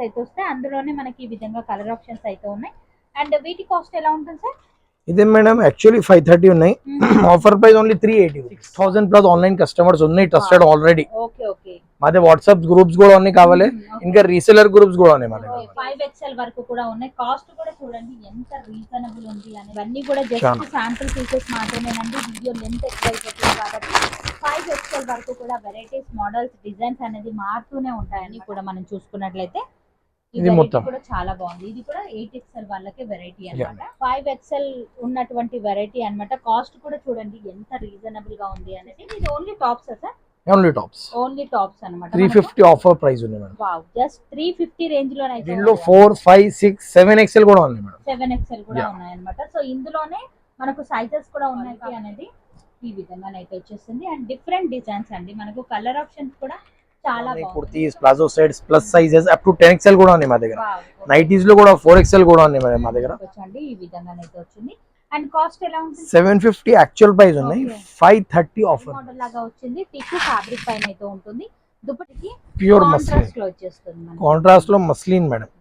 అయితే వస్తాయి. అందులోనే మనకి ఈ విధంగా కలర్ ఆప్షన్స్ అయితే ఉన్నాయి. అండ్ వీటి కాస్ట్ ఎలా ఉంటుంది సార్? ఇదే మేడం యాక్చువల్లీ 530 ఉన్నాయి. Offer price only 380. 6000 plus online customers ఉన్నాయి ట్రస్టెడ్ ఆల్రెడీ. Okay okay. మాదే వాట్సాప్ గ్రూప్స్ కూడా ఉన్నాయి కావాలి, ఇంకా రీసెలర్ గ్రూప్స్ కూడా ఉన్నాయి. మాదే 5XL వరకు కూడా ఉన్నాయి. కాస్ట్ కూడా చూడండి ఎంత రీజనబుల్ ఉంది అని. ఇవన్నీ కూడా జస్ట్ శాంపుల్ పీసెస్ మాత్రమేనండి. వీడియో లెంత్ ఎక్కువ అయిపోతుంది కాబట్టి 5XL వరకు కూడా వెరైటీస్, మోడల్స్, డిజైన్స్ అనేది మారుతూనే ఉంటాయని కూడా మనం చూసుకున్నట్లయితే ఇది మొత్తం కూడా చాలా బాగుంది. ఇది కూడా 8XL వాళ్ళకి వెరైటీ అన్నమాట. 5XL ఉన్నటువంటి వెరైటీ అన్నమాట. కాస్ట్ కూడా చూడండి ఎంత రీజనబుల్ గా ఉంది అనేది. ఇది only tops sir? Only tops. Only tops అన్నమాట. 350 ఆఫర్ ప్రైస్ ఉంది మేడం. వావ్, జస్ట్ 350 రేంజ్ లోనే. దీనిలో 4, 5, 6, 7XL కూడా ఉంది మేడం. 7XL కూడా ఉన్నాయి అన్నమాట. సో ఇందులోనే మనకు సైజెస్ కూడా ఉన్నాయి అనేది ఈ విధంగా అయితే వచ్చేస్తుంది. అండ్ డిఫరెంట్ డిజైన్స్ అండి. మనకు కలర్ ఆప్షన్స్ కూడా చాలా బాగుంది. Kurtis, palazzo sets, plus sizes up to 10XL కూడా ఉన్నాయి మా దగ్గర. నైటీస్ లో కూడా 4XL కూడా ఉన్నాయి మా దగ్గర. వచ్చండి ఈ విధంగా అయితే వచ్చింది. అండ్ కాస్ట్ ఎలా ఉంటుంది? 750 యాక్చువల్ ప్రైస్ ఉన్నాయి. 530 ఆఫర్ మోడల్ లాగా వచ్చింది. టిష్యూ ఫ్యాబ్రిక్ పైన అయితే ఉంటుంది. దుపట్టికి ప్యూర్ మస్లిన్ లో వచ్చేస్తుంది. కాంట్రాస్ట్ లో మస్లిన్ మేడం.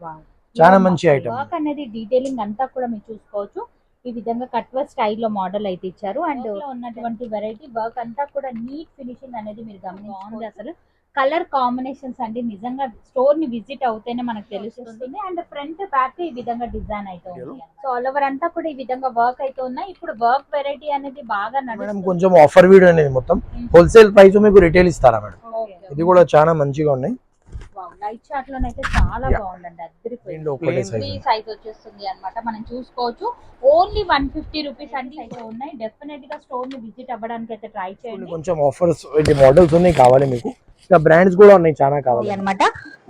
చాలా మంచి ఐటమ్. వర్క్ అనేది డీటెయిలింగ్ అంతా కూడా మీరు చూసుకోవచ్చు. ఈ విధంగా కట్ వర్క్ స్టైల్లో మోడల్ అయితే ఇచ్చారు. అండ్ ఉన్నటువంటి వెరైటీ వర్క్ అంతా కూడా నీట్ ఫినిషింగ్ అనేది మీరు గమనించండి. అసలు కలర్ కాంబినేషన్స్ అండి నిజంగా స్టోర్ ని విజిట్ అవుతేనే మనకు తెలుస్తుంది. అండ్ ఫ్రంట్ బ్యాక్ ఈ విధంగా డిజైన్ అయితే ఉంది. సో ఆల్ ఓవర్ అంతా కూడా ఈ విధంగా వర్క్ అయితే ఉన్నాయి. ఇప్పుడు వర్క్ వెరైటీ అనేది బాగా నడుస్తుంది. కొంచెం ఆఫర్ వీడియో అనేది మొత్తం హోల్సేల్ ప్రైస్ మీకు రిటైల్ ఇస్తారా మేడం? ఇది కూడా చాలా మంచిగా ఉన్నాయి. లైట్ షార్ట్ లోనైతే చాలా బాగుందండి. అద్దరిపోయింది. సైజ్ వచ్చేస్తుంది అన్నమాట. మనం చూసుకోవచ్చు. ఓన్లీ 150 రూపీస్ అన్ని అయితే ఉన్నాయి. డెఫినెట్ గా స్టోర్ ని విజిట్ అవ్వడానికి అయితే ట్రై చేయండి. కొంచెం ఆఫర్స్ మోడల్స్ ఉన్నాయి కావాలి మీకు. ఇంకా బ్రాండ్స్ కూడా ఉన్నాయి చాలా కావాలి అన్నమాట.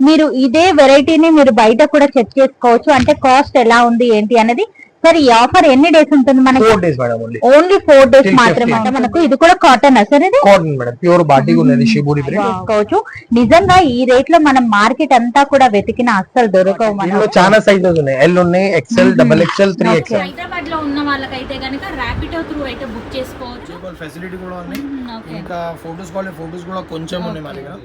మీరు ఇదే వెరైటీని మీరు బయట కూడా చెక్ చేసుకోవచ్చు. అంటే కాస్ట్ ఎలా ఉంది ఏంటి అనేది. సార్ ఈ ఆఫర్ ఎన్ని డేస్ ఉంటుంది మనకి? 4 days మేడం. ఓన్లీ 4 days మాత్రమే. మనకు ఇది కూడా కాటన్ సార్? ఇది కాటన్ మేడం. ప్యూర్ బాటిక్ ఉన్నది. షిబూరి ప్రింట్ తీసుకోవచ్చు. నిజంగా ఈ రేట్ లో మనం మార్కెట్ అంతా కూడా వెతికిన అస్సలు దొరకవు. మనలో చాలా సైజెస్ ఉన్నాయి. L ఉన్నాయి, XL, XXL, 3XL. హైదరాబాద్ లో ఉన్న వాళ్ళకైతే గనుక ర్యాపిడో త్రూ అయితే బుక్ చేసుకోవచ్చు. ఫెసిలిటీ కూడా ఉంది. ఇంకా ఫోటోస్ కావాలి, ఫోటోస్ కూడా కొంచెం ఉన్నాయి మా దగ్గర.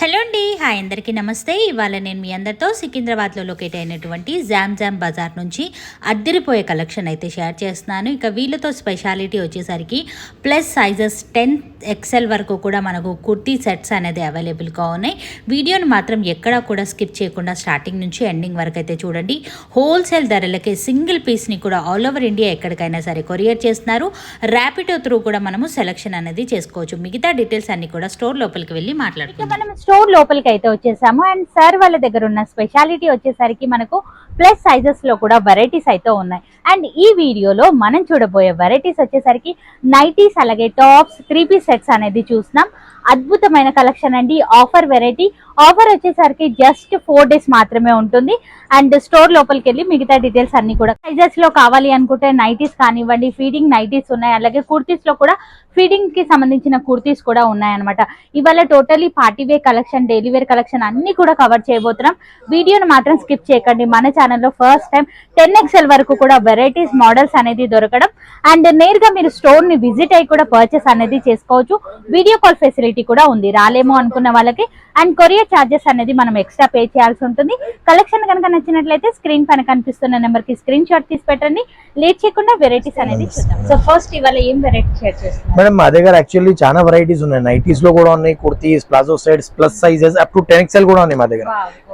హలో అండి, హాయ్ అందరికీ నమస్తే. ఇవాళ నేను మీ అందరితో సికింద్రాబాద్లో లొకేట్ అయినటువంటి జామ్ బజార్ నుంచి అద్దరిపోయే కలెక్షన్ అయితే షేర్ చేస్తున్నాను. ఇక వీళ్ళతో స్పెషాలిటీ వచ్చేసరికి ప్లస్ సైజెస్ 10XL వరకు కూడా మనకు కుర్తీ సెట్స్ అనేది అవైలబుల్గా ఉన్నాయి. వీడియోని మాత్రం ఎక్కడా కూడా స్కిప్ చేయకుండా స్టార్టింగ్ నుంచి ఎండింగ్ వరకు అయితే చూడండి. హోల్సేల్ ధరలకే సింగిల్ పీస్ని కూడా ఆల్ ఓవర్ ఇండియా ఎక్కడికైనా సరే కొరియర్ చేస్తున్నారు. ర్యాపిడో త్రూ కూడా మనము సెలెక్షన్ అనేది చేసుకోవచ్చు. మిగతా డీటెయిల్స్ అన్ని కూడా స్టోర్ లోపలికి వెళ్ళి మాట్లాడుకుందాం. స్టోర్ లోపలికి అయితే వచ్చేసాము. అండ్ సార్ వాళ్ళ దగ్గర ఉన్న స్పెషాలిటీ వచ్చేసరికి మనకు ప్లస్ సైజెస్ లో కూడా వెరైటీస్ అయితే ఉన్నాయి. అండ్ ఈ వీడియోలో మనం చూడబోయే వెరైటీస్ వచ్చేసరికి నైటీస్, అలాగే టాప్స్, 3-piece సెట్స్ అనేది చూస్తున్నాం. అద్భుతమైన కలెక్షన్ అండి. Offer variety. ఆఫర్ వచ్చేసరికి జస్ట్ 4 days మాత్రమే ఉంటుంది. అండ్ స్టోర్ లోపలికి వెళ్ళి మిగతా డీటెయిల్స్ అన్ని కూడా సైజెస్ లో కావాలి అనుకుంటే నైటీస్ కానివ్వండి, ఫీడింగ్ నైటీస్ ఉన్నాయి. అలాగే కుర్తీస్ లో కూడా ఫీడింగ్ కి సంబంధించిన కుర్తీస్ కూడా ఉన్నాయన్నమాట. ఇవాళ totally party wear collection, daily wear collection అన్ని కూడా కవర్ చేయబోతున్నాం. వీడియోను మాత్రం స్కిప్ చేయకండి. మన ఛానల్లో ఫస్ట్ టైం 10XL వరకు కూడా వెరైటీస్, మోడల్స్ అనేది దొరకడం. అండ్ నేరుగా మీరు స్టోర్ ని విజిట్ అయ్యి కూడా పర్చేస్ అనేది చేసుకోవచ్చు. వీడియో కాల్ ఫెసిలిటీ కూడా ఉంది. రాలేమో అనుకున్న వాళ్ళకి. అండ్ కొరియర్ చార్జెస్ అనేది మనం ఎక్స్ట్రా పే చేయాల్సి ఉంటుంది. కలెక్షన్ కనుక నచ్చినట్లయితే స్క్రీన్ పైన కనిపిస్తున్న నెంబర్ కి స్క్రీన్ షాట్ తీసి పెట్టండి. లేట్ చేయకుండా వెరైటీస్ అనేది చూద్దాం. సో ఫస్ట్ ఇవాళ ఏం వెరైటీ షేర్ చేస్తున్నారు మేడం? మా దగ్గర యాక్చువల్లీ చాలా వెరైటీస్ ఉన్నాయి. నైటీస్ లో కూడా ఉన్నాయి, kurtis, palazzo sets, plus sizes up to 10XL కూడా ఉన్నాయి మా దగ్గర.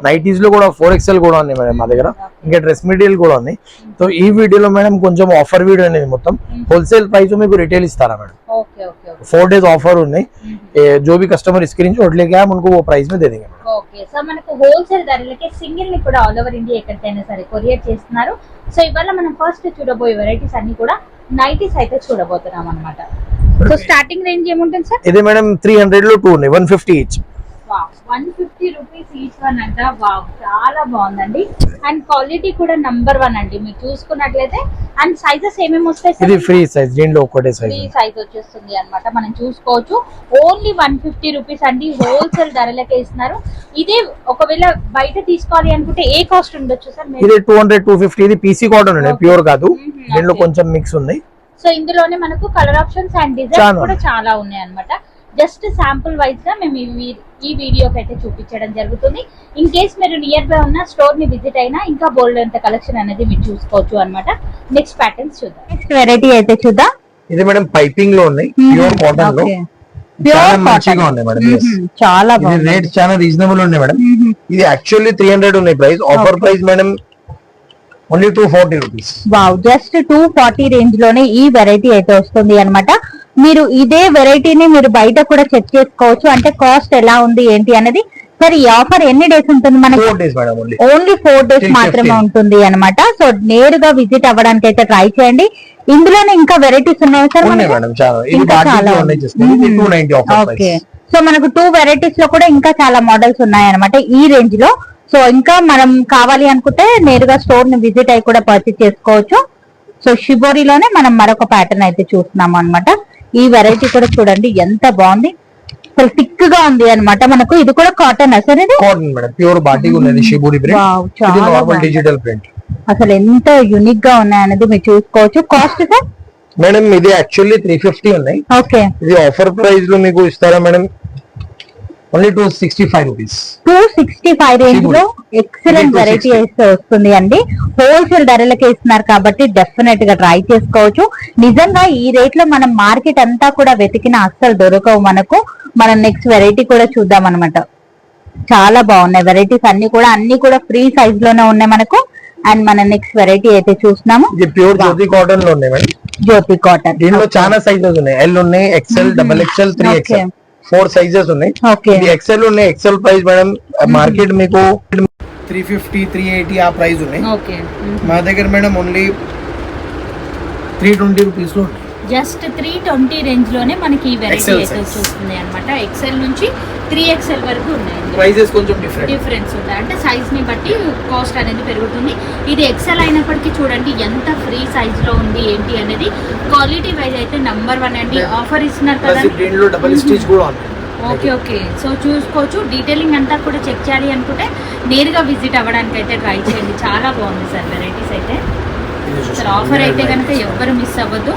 నైటీస్ లో కూడా 4XL కూడా ఉన్నాయి మేడం మా దగ్గర. ఇంకా డ్రెస్ మెటీరియల్ కూడా ఉన్నాయి. సో ఈ వీడియోలో మేడం కొంచెం ఆఫర్ వీడియో అనేది మొత్తం హోల్సేల్ ప్రైస్ మీకు రిటైల్ ఇస్తారా మేడం? 4 days ऑफर ఉన్నాయి. जो भी कस्टमर स्क्रीनशॉट लेके आए उनको वो प्राइस में दे देंगे. ఓకే. సో మనకు హోల్సేల్ ధరలకే సింగిల్ ని కూడా ఆల్ ఓవర్ ఇండియా ఎక్కడికైనా సరే కొరియర్ చేస్తున్నారు. సో ఇవాళ మనం ఫస్ట్ చూడబోయే వెరైటీస్ అన్ని కూడా నైటీస్ అయితే చూడబోతున్నాం అన్నమాట. సో స్టార్టింగ్ రేంజ్ ఏముంటుంది సార్? ఇది మేడం 300 లో 2 ఉన్నాయి. 150 ఈచ్. 150 రూపీస్ ఈచ్ వన్ అంట. వావ్, చాలా బాగుందండి. అండ్ క్వాలిటీ కూడా నంబర్ 1 అండి. మీరు చూసుకున్నట్లయితే. అండ్ సైజెస్ ఏమేమి వస్తాయి? ఇది ఫ్రీ సైజ్. దీంట్లో ఒకటే సైజ్. ఫ్రీ సైజ్ వచ్చేస్తుంది అన్నమాట. మనం చూసుకోవచ్చు. ఓన్లీ 150 రూపీస్ అండి. హోల్సేల్ ధరలకే ఇస్తున్నారు. ఇదే ఒకవేళ బయట తీసుకోవాలి అనుకుంటే ఏ కాస్ట్ ఉండొచ్చు సార్? ఇది 200, 250. ఇది పీసీ కాటన్ అండి, ప్యూర్ కాదు. దీంట్లో కొంచెం మిక్స్ ఉన్నాయి. సో ఇందులోనే మనకు కలర్ ఆప్షన్స్ అండ్ డిజైన్స్ కూడా చాలా ఉన్నాయి అన్నమాట. జస్ట్ శాంపుల్ వైజ్ గా మేము ఈ వీడియోకి అయితే చూపించడం జరుగుతుంది. ఇన్ కేస్ మీరు నియర్ బై ఉన్న స్టోర్ ని విజిట్ అయినా ఇంకా బోల్డ్ అంత కలెక్షన్ అనేది మీరు చూసుకోవచ్చు అన్నమాట. నెక్స్ట్ ప్యాటర్న్స్ చూద్దాం. నెక్స్ట్ వెరైటీ అయితే చూద్దాం. ఇది మేడం పైపింగ్ లో ఉన్నాయి, ప్యూర్ కాటన్ లో చాలా మంచిగా ఉన్నాయి మేడం. చాలా బాగుంది, రేట్ చాలా రీజనబుల్ ఉన్నాయి మేడం. ఇది యాక్చువల్లీ 300 ఉన్నాయి price, offer price madam only 240 rupees. Wow, just 240 range లోనే ఈ వెరైటీ అయితే వస్తుంది అన్నమాట. మీరు ఇదే వెరైటీని మీరు బయట కూడా చెక్ చేసుకోవచ్చు, అంటే కాస్ట్ ఎలా ఉంది ఏంటి అనేది. సరే, ఈ ఆఫర్ ఎన్ని డేస్ ఉంటుంది మనకి? 4 days మేడం, ఓన్లీ 4 days మాత్రమే ఉంటుంది అన్నమాట. సో నేరుగా విజిట్ అవ్వడానికి అయితే ట్రై చేయండి. ఇందులోనే ఇంకా వెరైటీస్ ఉన్నాయి సార్? ఓకే, సో మనకు 2 వెరైటీస్ లో కూడా ఇంకా చాలా మోడల్స్ ఉన్నాయి అన్నమాట ఈ రేంజ్ లో. సో ఇంకా మనం కావాలి అనుకుంటే నేరుగా స్టోర్ ని విజిట్ అయి కూడా పర్చేస్ చేసుకోవచ్చు. సో షిబోరిలోనే మనం మరొక ప్యాటర్న్ అయితే చూస్తున్నాము అన్నమాట. ఈ వెరైటీ కూడా చూడండి ఎంత బాగుంది, అసలు థిక్ గా ఉంది అన్నమాట. మనకు ఇది కూడా కాటన్ సార్? ఇది కాటన్ మేడం, ప్యూర్ బాటిక్ ఉన్నది షిబోరి ప్రింట్. ఇది నార్మల్ డిజిటల్ ప్రింట్. అసలు ఎంత యూనిక్ గా ఉన్నాయనేది మీరు చూసుకోవచ్చు. Cost sir? మేడం ఇది యాక్చువల్లీ 350 ఉన్నాయి. ఓకే, ఇది ఆఫర్ ప్రైస్ లో మీకు ఇస్తారా మేడం? Only 265 rupees. 265 రేంజ్ లో ఎక్సలెంట్ వెరైటీ అయితే వస్తుంది అండి. హోల్సేల్ ధరలకే ఇస్తున్నారు కాబట్టి డెఫినెట్ గా ట్రై చేసుకోవచ్చు. నిజంగా ఈ రేట్ లో మనం మార్కెట్ అంతా కూడా వెతికిన అస్సలు దొరకవు మనకు. మనం నెక్స్ట్ వెరైటీ కూడా చూద్దాం అనమాట. చాలా బాగున్నాయి వెరైటీస్ అన్ని కూడా ఫ్రీ సైజ్ లోనే ఉన్నాయి మనకు. అండ్ మన నెక్స్ట్ వెరైటీ అయితే చూస్తున్నాము. ఇది ప్యూర్ జ్యోతి కాటన్ లో ఉన్నాయి మేడం. జ్యోతి కాటన్, దీనిలో చాలా సైజెస్ ఉన్నాయి. ఎల్ ఉన్నాయి, XL, double XL, 3XL, 4 sizes ఉన్నాయి. ఇది ఎక్సెల్ ఉన్నాయి. ఎక్సెల్ ప్రైస్ మేడం మార్కెట్ మీకు 350, 380 ఆ ప్రైస్ ఉన్నాయి. మా దగ్గర మేడం ఓన్లీ 320 రూపీస్ లో జస్ట్ 320 రేంజ్ లోనే మనకి ఈ వెరైటీ అయితే చూస్తుంది అన్నమాట. ఎక్సెల్ నుంచి 3XL వరకు ఉన్నాయి. ప్రైసెస్ కొంచెం డిఫరెన్స్ ఉంటాయి, అంటే సైజ్ ని బట్టి కాస్ట్ అనేది పెరుగుతుంది. ఇది ఎక్సెల్ అయినప్పటికీ చూడండి ఎంత ఫ్రీ సైజ్ లో ఉంది ఏంటి అనేది. క్వాలిటీ వైజ్ అయితే నంబర్ 1 అండి. ఆఫర్ ఇస్తున్నారు కదా, దీనిలో డబుల్ స్టిచ్ కూడా ఉంది. ఓకే, సో చూసుకోవచ్చు. డీటెయిలింగ్ అంతా కూడా చెక్ చేయాలి అనుకుంటే నేరుగా విజిట్ అవ్వడానికి అయితే ట్రై చేయండి. చాలా బాగుంది సార్ వెరైటీస్ అయితే. సార్ ఆఫర్ అయితే కనుక ఎవ్వరు మిస్ అవ్వద్దు.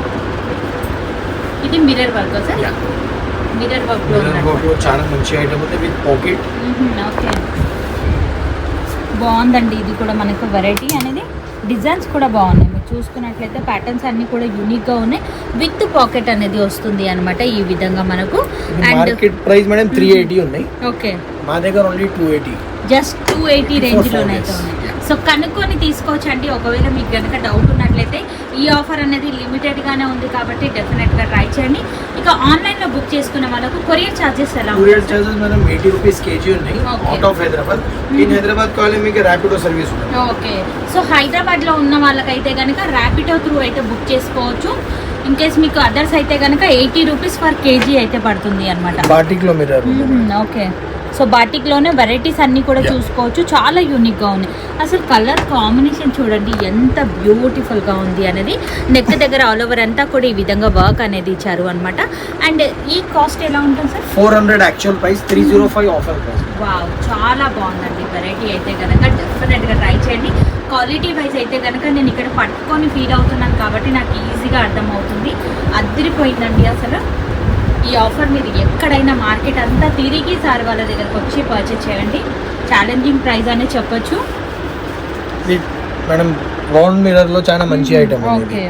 ఇది mirror work sir? Mirror work లో చాలా మంచి ఐటమ్ ఉంది విత్ పాకెట్. ఓకే, బాగుందండి. ఇది కూడా మనకు వెరైటీ అనేది. డిజైన్స్ కూడా బాగున్నాయి. మీరు చూసుకున్నట్లయితే ప్యాటర్న్స్ అన్ని కూడా యూనిక్ గా ఉన్నాయి. విత్ పాకెట్ అనేది వస్తుంది అన్నమాట ఈ విధంగా మనకు. అండ్ మార్కెట్ ప్రైస్ మేడం 380 ఉన్నాయి. ఓకే, మా దగ్గర ఓన్లీ 280. జస్ట్ 280 రేంజ్ లోనైతే ఉన్నాయి. సో కనుక్కొని తీసుకోవచ్చండి. ఒకవేళ మీకు కనుక డౌట్ ఉన్నట్లయితే ఈ ఆఫర్ అనేది లిమిటెడ్ గానే ఉంది కాబట్టి డెఫినెట్ గా ట్రై చేయండి. ఇక ఆన్లైన్ లో బుక్ చేసుకున్న వాళ్ళకు కొరియర్ చార్జెస్ ఎలా ఉంటాయి? Courier charges madam 80 rupees KG ఉన్నాయి. Out of Hyderabad. In Hyderabad కావాలి మీకు ర్యాపిడో సర్వీస్ ఉంది. ఓకే, సో హైదరాబాద్ లో ఉన్న వాళ్ళకైతే కనుక ర్యాపిడో త్రూ అయితే బుక్ చేసుకోవచ్చు. ఇన్ కేస్ మీకు అదర్స్ అయితే కనుక 80 రూపీస్ పర్ కేజీ అయితే పడుతుంది అన్నమాట. బాటిక్ లో మిర్రర్. ఓకే, సో బాటిక్ లోనే వెరైటీస్ అన్ని కూడా చూసుకోవచ్చు. చాలా యూనిక్ గా ఉంది. అసలు కలర్ కాంబినేషన్ చూడండి ఎంత బ్యూటిఫుల్ గా ఉంది అనేది. నెక్ దగ్గర ఆల్ ఓవర్ అంతా కూడా ఈ విధంగా వర్క్ అనేది ఇచ్చారు అన్నమాట. అండ్ ఈ కాస్ట్ ఎలా ఉంటుంది sir? 400 actual price, 305 offer price. Wow, చాలా బాగుందండి వెరైటీ అయితే కనుక డెఫినెట్ గా ట్రై చేయండి. క్వాలిటీ వైజ్ అయితే కనుక నేను ఇక్కడ పట్టుకొని ఫీల్ అవుతున్నాను కాబట్టి నాకు ఈజీగా అర్థమవుతుంది. అదిరిపోయిందండి అసలు. ఈ ఆఫర్ మీరు ఎక్కడైనా మార్కెట్ అంతా తిరిగి సార్ వాళ్ళ దగ్గరకు వచ్చి పర్చేస్ చేయండి. ఛాలెంజింగ్ ప్రైస్ అనే చెప్పొచ్చు మేడం. రౌండ్ మిర్రర్ లో చాలా మంచి ఐటమ్. ఓకే,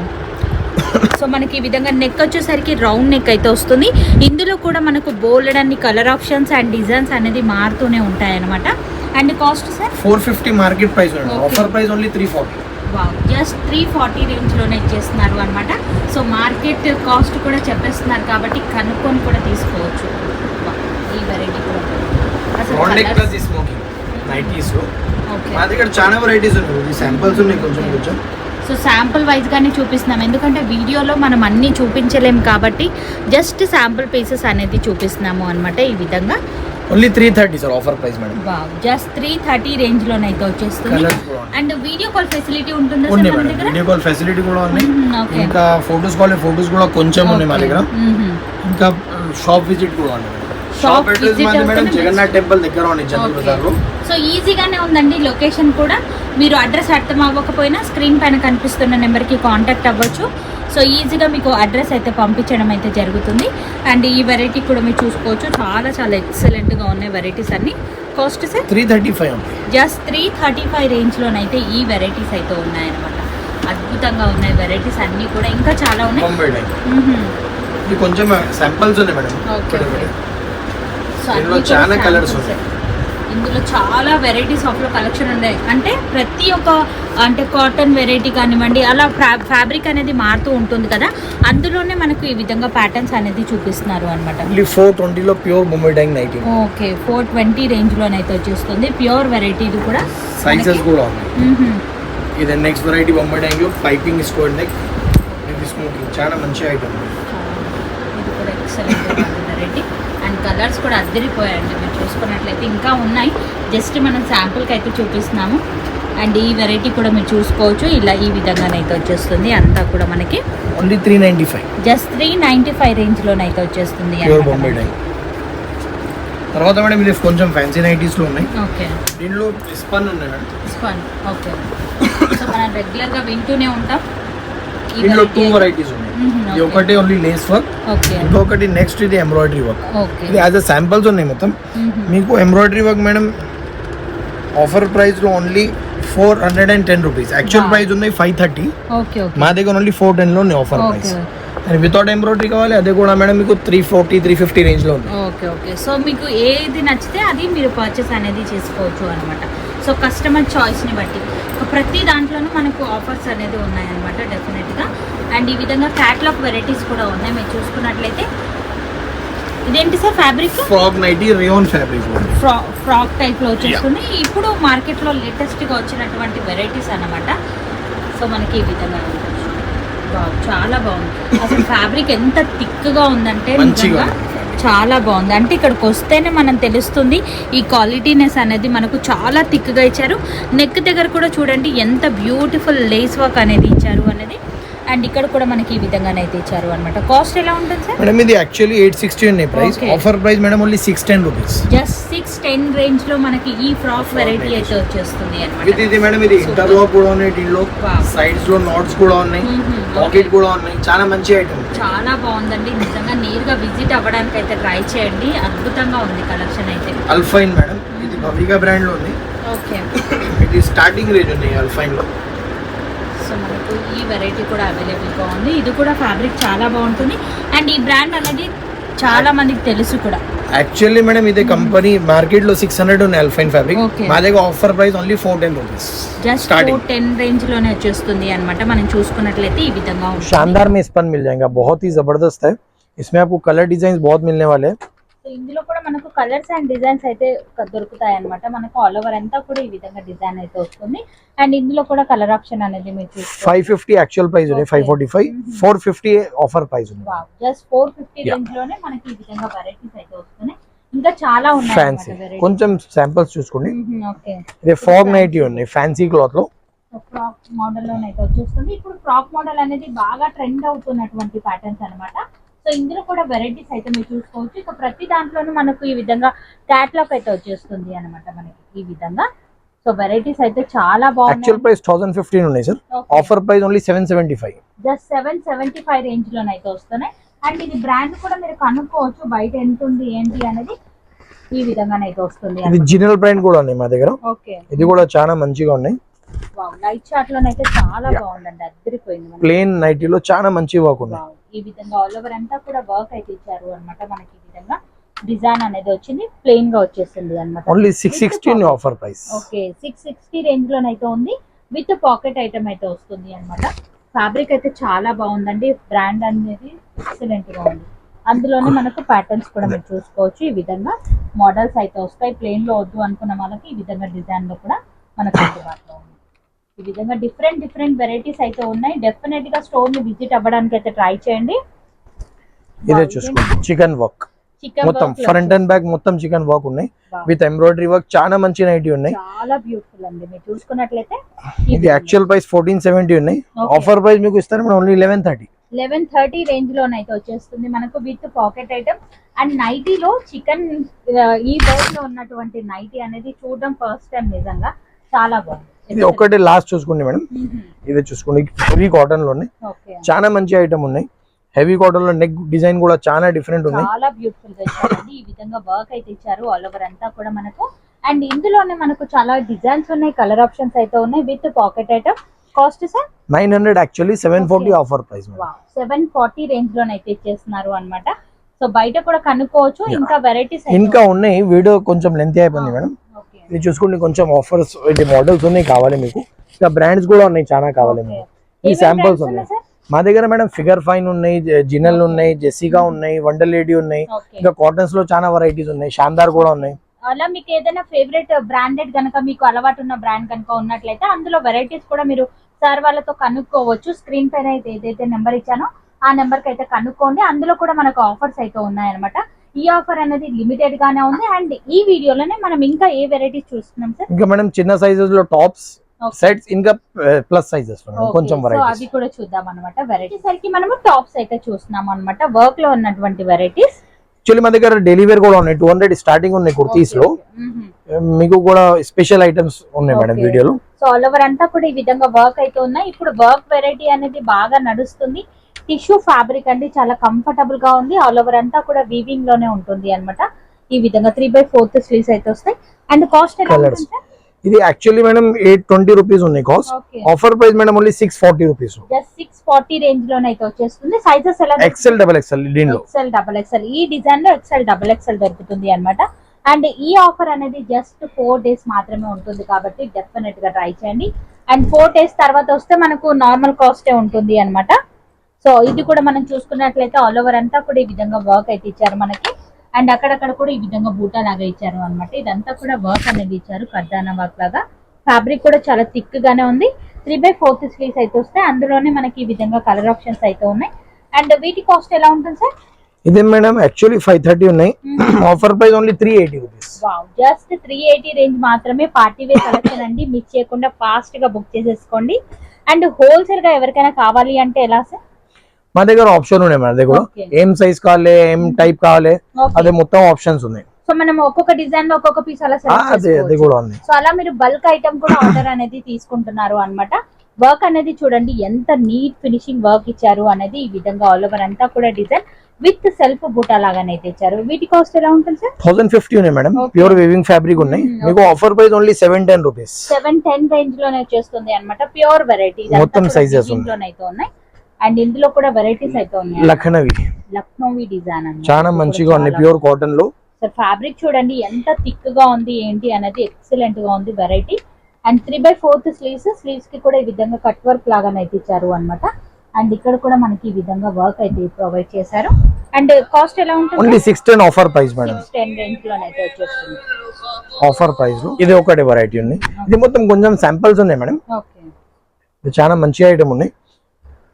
సో మనకి ఈ విధంగా నెక్ వచ్చేసరికి రౌండ్ నెక్ అయితే వస్తుంది. ఇందులో కూడా మనకు బోల్డ్ అన్ని కలర్ ఆప్షన్స్ అండ్ డిజైన్స్ అనేది మారుతూనే ఉంటాయి అన్నమాట. And cost sir 450 market price. Offer price only 340. Wow, just 340 range లోనే ఇచ్చేస్తున్నారు అన్నమాట. సో మార్కెట్ కాస్ట్ కూడా చెప్పేస్తున్నారు కాబట్టి కనుక్కొని కూడా తీసుకోవచ్చు. ఈ వెరైటీ కూడా మా దగ్గర చాలా వెరైటీస్ ఉన్నాయి. శాంపిల్స్ ఉన్నాయి కొంచెం. సో శాంపుల్ వైజ్ గానే చూపిస్తున్నాం, ఎందుకంటే వీడియోలో మనం అన్ని చూపించలేము కాబట్టి జస్ట్ శాంపుల్ పీసెస్ అనేది చూపిస్తున్నాము అన్నమాట. ఈ విధంగా only 330 sir offer price madam. Wow, just 330 range లోనైతే వచ్చేస్తుంది. అండ్ వీడియో కాల్ ఫెసిలిటీ ఉంటుందా సార్ మన దగ్గర? వీడియో కాల్ ఫెసిలిటీ కూడా ఉంది. ఇంకా ఫోటోస్ కూడా కొంచెం ఉన్నాయి మా దగ్గర. ఇంకా షాప్ విజిట్ కూడా ఉంది. షాప్ అడ్రస్ మాది మేడం జగన్నాథ్ టెంపుల్ దగ్గర ఉంది, జనరల్ బజార్ లో. సో ఈజీగానే ఉందండి లొకేషన్ కూడా. మీరు అడ్రస్ అర్థం అవ్వకపోయినా స్క్రీన్ పైన కనిపిస్తున్న నెంబర్కి కాంటాక్ట్ అవ్వచ్చు. సో ఈజీగా మీకు అడ్రస్ అయితే పంపించడం అయితే జరుగుతుంది. అండ్ ఈ వెరైటీ కూడా మీరు చూసుకోవచ్చు, చాలా చాలా ఎక్సలెంట్గా ఉన్నాయి వెరైటీస్ అన్ని. కాస్ట్ సార్ 335 జస్ట్ 335 రేంజ్లోనైతే ఈ వెరైటీస్ అయితే ఉన్నాయన్నమాట. అద్భుతంగా ఉన్నాయి వెరైటీస్ అన్నీ కూడా, ఇంకా చాలా ఉన్నాయి. ఇది కొంచెం శాంపిల్స్ ఉన్నాయి మేడం. ఓకే, సో ఇందులో చాలా కలర్స్ ఉన్నాయి. ఇందులో చాలా వెరైటీస్ ఆఫ్ లో కలెక్షన్ ఉన్నాయి. అంటే ప్రతి ఒక్క అంటే కాటన్ వెరైటీ కానివ్వండి, అలా ఫ్యాబ్రిక్ అనేది మారుతూ ఉంటుంది కదా, అందులోనే మనకు ఈ విధంగా ప్యాటర్న్స్ అనేది చూపిస్తున్నారు అనమాట. 420 లో pure Bombay Dyeing nighty. Okay, 420 range లోనైతే వచ్చేస్తుంది. ప్యూర్ వెరైటీ ఇది కూడా, సైజెస్ కూడా ఉన్నాయి. ఇది నెక్స్ట్ వెరైటీ బొంబాయి డైయింగ్ లో పైపింగ్ స్కోర్డ్ నెక్, ఇది స్మోకింగ్, చాలా మంచి ఐటమ్. ఇది కూడా ఎక్సలెంట్ వెరైటీ. అండ్ కలర్స్ కూడా అద్దరిపోయాయండి, మీరు చూసుకున్నట్లయితే ఇంకా ఉన్నాయి. జస్ట్ మనం శాంపుల్కి అయితే చూపిస్తున్నాము. అండ్ ఈ వెరైటీ కూడా మీరు చూసుకోవచ్చు, ఇలా ఈ విధంగానైతే వచ్చేస్తుంది. అంతా కూడా మనకి ఓన్లీ 395, జస్ట్ 395 రేంజ్లోనైతే వచ్చేస్తుంది. బొంబాయి డైయింగ్. తర్వాత మేడం ఇది కొంచెం ఫ్యాన్సీ నైటీస్లో ఉన్నాయి. ఓకే, దీనిలో స్పన్ ఉన్నాయి మేడం. Spun, okay. సో మనం రెగ్యులర్గా వింటూనే ఉంటాం. దీనిలో 2 వెరైటీస్ ఉన్నాయి. ఇది ఒకటి ఓన్లీ లేస్ వర్క్, ఓకే, ఇంకొకటి నెక్స్ట్ ఇది ఎంబ్రాయిడరీ వర్క్. ఓకే, ఇది యాజ్ అ శాంపిల్స్ ఉన్నాయి మొత్తం. మీకు embroidery work madam offer price లో ఓన్లీ 410 రూపీస్, యాక్చువల్ ప్రైస్ ఉన్నాయి 530. ఓకే, ఓకే, మా దగ్గర ఓన్లీ 410 లో ఉన్నాయి offer price. And without embroidery కావాలి అదే కూడా మేడం మీకు 340 350 రేంజ్ లో ఉంది. Okay, okay. సో మీకు ఏది నచ్చితే అది మీరు పర్చేస్ అనేది చేసుకోవచ్చు అనమాట. సో కస్టమర్ చాయిస్ని బట్టి ప్రతి దాంట్లోనూ మనకు ఆఫర్స్ అనేది ఉన్నాయన్నమాట డెఫినెట్గా. అండ్ ఈ విధంగా క్యాటలాగ్ వెరైటీస్ కూడా ఉన్నాయి. మీరు చూసుకున్నట్లయితే ఇదేంటి sir fabric? Frock nighty, rayon fabric. Frock టైప్లో వచ్చేస్తుంది. ఇప్పుడు మార్కెట్లో లేటెస్ట్గా వచ్చినటువంటి వెరైటీస్ అన్నమాట. సో మనకి ఈ విధంగా చాలా బాగుంది. అసలు ఫ్యాబ్రిక్ ఎంత థిక్గా ఉందంటే నిజంగా చాలా బాగుంది. అంటే ఇక్కడికి వస్తేనే మనం తెలుస్తుంది ఈ క్వాలిటీనెస్ అనేది. మనకు చాలా థిక్గా ఇచ్చారు. నెక్ దగ్గర కూడా చూడండి ఎంత బ్యూటిఫుల్ లేస్ వర్క్ అనేది ఇచ్చారు అనేది. అండ్ ఇక్కడ కూడా మనకి ఈ విధంగానైతే ఇచ్చారు అనమాట. కాస్ట్ ఎలా ఉంటుంది సార్? మేడం ఇది యాక్చువల్లీ 860 ఉన్నాయి price. Offer price madam only 610 rupees. Just 610 range లో మనకి ఈ ఫ్రాక్ వెరైటీ అయితే వచ్చేస్తుంది అన్నమాట. ఇది మేడం ఇది ఇంటర్లాక్ కూడా ఉన్నాయి, దీనిలో సైడ్స్ లో నాట్స్ కూడా ఉన్నాయి, పాకెట్ కూడా ఉన్నాయి. చాలా మంచి ఐటమ్, చాలా బాగుందండి నిజంగా. నేరుగా విజిట్ అవ్వడానికి అయితే ట్రై చేయండి, అద్భుతంగా ఉంది కలెక్షన్ అయితే. అల్ఫైన్ మేడం, ఇది భవికా బ్రాండ్ లో ఉంది. ఓకే, ఇది స్టార్టింగ్ రేంజ్ ఉంది అల్ఫైన్ లో. సో మనకు ఈ వెరైటీ కూడా అవైలబుల్గా ఉంది. ఇది కూడా ఫ్యాబ్రిక్ చాలా బాగుంటుంది. అండ్ ఈ బ్రాండ్ అనేది చాలా మందికి తెలుసు కూడా. యాక్చువల్లీ మేడం ఇదే కంపెనీ మార్కెట్ లో 600 ఉంది అల్ఫైన్ ఫ్యాబ్రిక్. మా దగ్గర offer price only 410 rupees. Just 410 range లోనే వచ్చేస్తుంది అన్నమాట. మనం చూసుకున్నట్లయితే ఈ విధంగా ఉంటుంది. शानदार में स्पन मिल जाएगा, बहुत ही जबरदस्त है. इसमें आपको कलर डिजाइन बहुत मिलने वाले हैं. సో ఇందులో కూడా మనకు కలర్స్ అండ్ డిజైన్స్ అయితే దొరుకుతాయి అన్నమాట. మనకు ఆల్ ఓవర్ అంతా కూడా ఈ విధంగా డిజైన్ అయితే వస్తుంది. అండ్ ఇందులో కూడా కలర్ ఆప్షన్ అనేది మీరు చూసుకోవచ్చు. 550 యాక్చువల్ ప్రైస్ ఉంది, 545, 450 ఆఫర్ ప్రైస్ ఉంది. వావ్, జస్ట్ 450 రేంజ్ లోనే మనకి ఈ విధంగా వెరైటీస్ అయితే వస్తున్నాయి. ఇంకా చాలా ఉన్నాయి ఫ్యాన్సీ. కొంచెం శాంపిల్స్ చూసుకోండి. ఓకే, ఇది ఫ్రాక్ నైటీ ఉంది ఫ్యాన్సీ క్లాత్ లో. ఫ్రాక్ మోడల్ లోనైతే వచ్చేస్తుంది. ఇప్పుడు ఫ్రాక్ మోడల్ అనేది బాగా ట్రెండ్ అవుతున్నటువంటి ప్యాటర్న్స్ అన్నమాట. సో ఇందులో కూడా వెరైటీస్ అయితే మీరు చూసుకోవచ్చు. ఇక ప్రతి దాంట్లోనూ మనకు ఈ విధంగా క్యాటలాగ్ అయితే వచ్చేస్తుంది అన్నమాట మనకి ఈ విధంగా. సో వెరైటీస్ అయితే చాలా బాగున్నాయి. యాక్చువల్ ప్రైస్ 1015 ఉన్నాయి sir, offer price only 775. Just 775 range లోనైతే వస్తున్నాయి. అండ్ ఇది బ్రాండ్ కూడా మీరు కనుక్కోవచ్చు బయట ఎంత ఉంది ఏంటి అనేది. ఈ విధంగానైతే వస్తుంది. ఇది జినల్ బ్రాండ్ కూడా ఉన్నాయి మా దగ్గర. ఓకే, ఇది కూడా చాలా మంచిగా ఉన్నాయి. వావ్, లైట్ షార్ట్ లోనైతే చాలా బాగుందండి, అద్దరిపోయింది. ప్లేన్ నైటీలో చాలా మంచి వర్క్ ఉంది. ఈ విధంగా ఆల్ ఓవర్ అంతా కూడా వర్క్ అయితే ఇచ్చారు అన్నమాట. మనకి ఈ విధంగా డిజైన్ అనేది వచ్చింది, ప్లెయిన్ గా వచ్చేస్తుంది అన్నమాట. Only 660 offer price. Okay, 660 range లోనైతే ఉంది. విత్ పాకెట్ ఐటమ్ అయితే వస్తుంది అన్నమాట. ఫ్యాబ్రిక్ అయితే చాలా బాగుందండి. బ్రాండ్ అనేది ఎక్సలెంట్ గా ఉంది. అందులోనే మనకు ప్యాటర్న్స్ కూడా మీరు చూసుకోవచ్చు. ఈ విధంగా మోడల్స్ అయితే వస్తాయి. ప్లెయిన్ లో వద్దు అనుకున్న వాళ్ళకి ఈ విధంగా డిజైన్ లో కూడా మనకు అందుబాటులో ఉంది. ఈ విధంగా డిఫరెంట్ వెరైటీస్ అయితే ఉన్నాయి. డెఫినెట్ గా స్టోర్ ని విజిట్ అవ్వడానికి అయితే ట్రై చేయండి. ఇదే చూసుకోండి, చికెన్ వర్క్ మొత్తం ఫ్రంట్ అండ్ బ్యాక్ మొత్తం చికెన్ వర్క్ ఉన్నాయి విత్ ఎంబ్రాయిడరీ వర్క్. చాలా మంచి నైటీ ఉన్నాయి, చాలా బ్యూటిఫుల్ అండి. మీరు చూసుకున్నట్లయితే ఇది యాక్చువల్ ప్రైస్ 1470 ఉన్నాయి. ఆఫర్ ప్రైస్ మీకు ఇస్తారు మనం ఓన్లీ 1130 రేంజ్ లోనైతే వచ్చేస్తుంది మనకు విత్ పాకెట్ ఐటమ్. అండ్ నైటీలో చికెన్ ఈ బౌల్ లో ఉన్నటువంటి నైటీ అనేది చూడడం ఫస్ట్ టైం నిజంగా చాలా బాగుంది. ఇది ఒకటి లాస్ట్ చూసుకోండి మేడం, ఇది చూసుకోండి హెవీ కాటన్ లోనే చాలా మంచి ఐటమ్ ఉన్నాయి. హెవీ కాటన్ లో నెక్ డిజైన్ కూడా చాలా డిఫరెంట్ ఉంది, చాలా బ్యూటిఫుల్ గా ఇచ్చారండి. ఈ విధంగా వర్క్ అయితే ఇచ్చారు ఆల్ ఓవర్ అంతా కూడా మనకు. అండ్ ఇందులోనే మనకు చాలా డిజైన్స్ ఉన్నాయి, కలర్ ఆప్షన్స్ అయితే ఉన్నాయి with pocket item. Cost sir 900, actually 740 offer price. 740 range లోనైతే ఇచ్చేస్తున్నారు అన్నమాట. సో బయట కూడా కనుక్కోవచ్చు, ఇంకా వెరైటీస్ ఇంకా ఉన్నాయి. వీడియో కొంచెం లెంత్ అయిపోయింది మేడం. ఇది చూసుకోండి, కొంచెం ఆఫర్స్ ఇది మోడల్స్ ఉన్నాయి కావాలి మీకు, ఇంకా బ్రాండ్స్ కూడా ఉన్నాయి చాలా కావాలి మీకు. ఈ శాంపుల్స్ ఉన్నాయి మా దగ్గర మేడం. ఫిగర్ ఫైన్ ఉన్నాయి, జినల్ ఉన్నాయి, జెసికా ఉన్నాయి, వండర్ లేడీ ఉన్నాయి, ఇంకా కాటన్స్ లో చాలా వెరైటీస్ ఉన్నాయి, షాందార్ కూడా ఉన్నాయి. అలా మీకు ఏదైనా ఫేవరెట్ బ్రాండెడ్ కనుక మీకు అలవాటు ఉన్న బ్రాండ్ కనుక ఉన్నట్లయితే అందులో వెరైటీస్ కూడా మీరు సార్ వాళ్ళతో కనుక్కోవచ్చు. స్క్రీన్ పైన అయితే ఏదైతే నెంబర్ ఇచ్చానో ఆ నెంబర్ కి అయితే కనుక్కోండి. అందులో కూడా మనకు ఆఫర్స్ అయితే ఉన్నాయన్నమాట. ఈ ఆఫర్ అనేది లిమిటెడ్ గానే ఉంది. అండ్ ఈ వీడియోలోనే మనం ఇంకా ఏ వెరైటీస్ చూస్తున్నాం సార్? ఇంకా మేడం చిన్న సైజెస్ లో టాప్స్, సెట్స్, ఇంకా ప్లస్ సైజెస్ కొంచెం వెరైటీస్ అది కూడా చూద్దాం అన్నమాట. వెరైటీస్ సరికి మనము టాప్స్ అయితే చూస్తున్నాం అన్నమాట, వర్క్ లో ఉన్నటువంటి వెరైటీస్. యాక్చువల్లీ మా దగ్గర డైలీ వేర్ కూడా ఉన్నాయి, 200 స్టార్టింగ్ ఉన్నాయి కుర్తీస్ లో. మీకు కూడా స్పెషల్ ఐటమ్స్ ఉన్నాయి మేడం వీడియోలో. సో ఆల్ ఓవర్ అంతా కూడా ఈ విధంగా వర్క్ అయితే ఉన్నాయి. ఇప్పుడు వర్క్ వెరైటీ అనేది బాగా నడుస్తుంది. టిష్యూ ఫ్యాబ్రిక్ అండి, చాలా కంఫర్టబుల్ గా ఉంది. ఆల్ ఓవర్ అంతా కూడా వీవింగ్ లోనే ఉంటుంది అన్నమాట. ఈ విధంగా 3/4 స్లీవ్స్ అయితే వస్తాయి. అండ్ కాస్ట్ ఎలా ఉంటుంది? ఇది యాక్చువల్లీ మేడం 820 రూపీస్ ఉన్నాయి cost. Offer price madam only 640 rupees. Just 640 range లోనే అయితే వచ్చేస్తుంది. సైజెస్ ఎలా? XL, XXL దీనిలో. XL, XXL ఈ డిజైన్ లో XL, XXL దొరుకుతుంది అన్నమాట. అండ్ ఈ ఆఫర్ అనేది జస్ట్ 4 డేస్ మాత్రమే ఉంటుంది కాబట్టి డెఫినెట్ గా ట్రై చేయండి. అండ్ 4 డేస్ తర్వాత వస్తే మనకు నార్మల్ కాస్టే ఉంటుంది అన్నమాట. సో ఇది కూడా మనం చూసుకున్నట్లయితే ఆల్ ఓవర్ అంతా కూడా ఈ విధంగా వర్క్ అయితే ఇచ్చారు మనకి. అండ్ అక్కడక్కడ కూడా ఈ విధంగా బూటా లాగా ఇచ్చారు అనమాట. ఇదంతా కూడా వర్క్ అనేది ఇచ్చారు, కర్దానా వర్క్ లాగా. ఫ్యాబ్రిక్ కూడా చాలా థిక్ గానే ఉంది. 3/4 స్లీవ్స్ అయితే వస్తాయి. అందులోనే మనకి ఈ విధంగా కలర్ ఆప్షన్స్ అయితే ఉన్నాయి. అండ్ వీటి కాస్ట్ ఎలా ఉంటుంది సార్? ఇది మేడం యాక్చువల్లీ 530 ఉన్నాయి, offer price only 380 rupees. Wow, just 380 range మాత్రమే. పార్టీ వేర్ కలెక్షన్ అండి, మిస్ చేయకుండా ఫాస్ట్ గా బుక్ చేసేసుకోండి. అండ్ హోల్సేల్ గా ఎవరికైనా కావాలి అంటే ఎలా సార్? మా దగ్గర ఆప్షన్ ఉన్నాయి, మన దగ్గర ఏం సైజ్ కావాలి, ఏం టైప్ కావాలి, అదే మొత్తం ఆప్షన్స్ ఉన్నాయి. సో మనం ఒక్కొక్క డిజైన్ లో ఒక్కొక్క పీస్ అలా సో అలా మీరు బల్క్ ఐటమ్ కూడా ఆర్డర్ అనేది తీసుకుంటున్నారు అన్నమాట. వర్క్ అనేది చూడండి ఎంత నీట్ ఫినిషింగ్ వర్క్ ఇచ్చారు అనేది. ఈ విధంగా ఆల్ ఓవర్ అంతా కూడా డిజైన్ విత్ సెల్ఫ్ బూటా లాగానే ఇచ్చారు. వీటి కాస్ట్ ఎలా ఉంటుంది సార్? 1050 ఉన్నాయి మేడం. ప్యూర్ వీవింగ్ ఫ్యాబ్రిక్ ఉన్నాయి. మీకు offer price only 710 rupees. 710 range లోనే వచ్చేస్తుంది అన్నమాట. ప్యూర్ వెరైటీ మొత్తం సైజెస్ ఉన్నాయి. అండ్ ఇందులో కూడా వెరైటీస్ అయితే ఉన్నాయి. లక్నోవి డిజైన్ అన్నమాట, చాలా మంచిగా ఉన్నాయి ప్యూర్ కాటన్ లో. సార్ ఫ్యాబ్రిక్ చూడండి ఎంత థిక్ గా ఉంది ఏంటి అనేది, ఎక్సలెంట్ గా ఉంది వెరైటీ. అండ్ 3/4 స్లీవ్స్ కి కూడా ఈ విధంగా కట్ వర్క్ లాగానే అయితే ఇచ్చారు అన్నమాట. అండ్ ఇక్కడ కూడా మనకి ఈ విధంగా వర్క్ అయితే ప్రొవైడ్ చేశారు. అండ్ కాస్ట్ ఎలా ఉంటుంది? Only 610 offer price madam. 610 range లోనే అయితే వచ్చేస్తుంది ఆఫర్ ప్రైస్ లో. ఇది ఒకటి వెరైటీ ఉంది. ఇది మొత్తం కొంచెం శాంపిల్స్ ఉన్నాయి మేడం. ఓకే, ఇది చాలా మంచి ఐటమ్ ఉన్నాయి.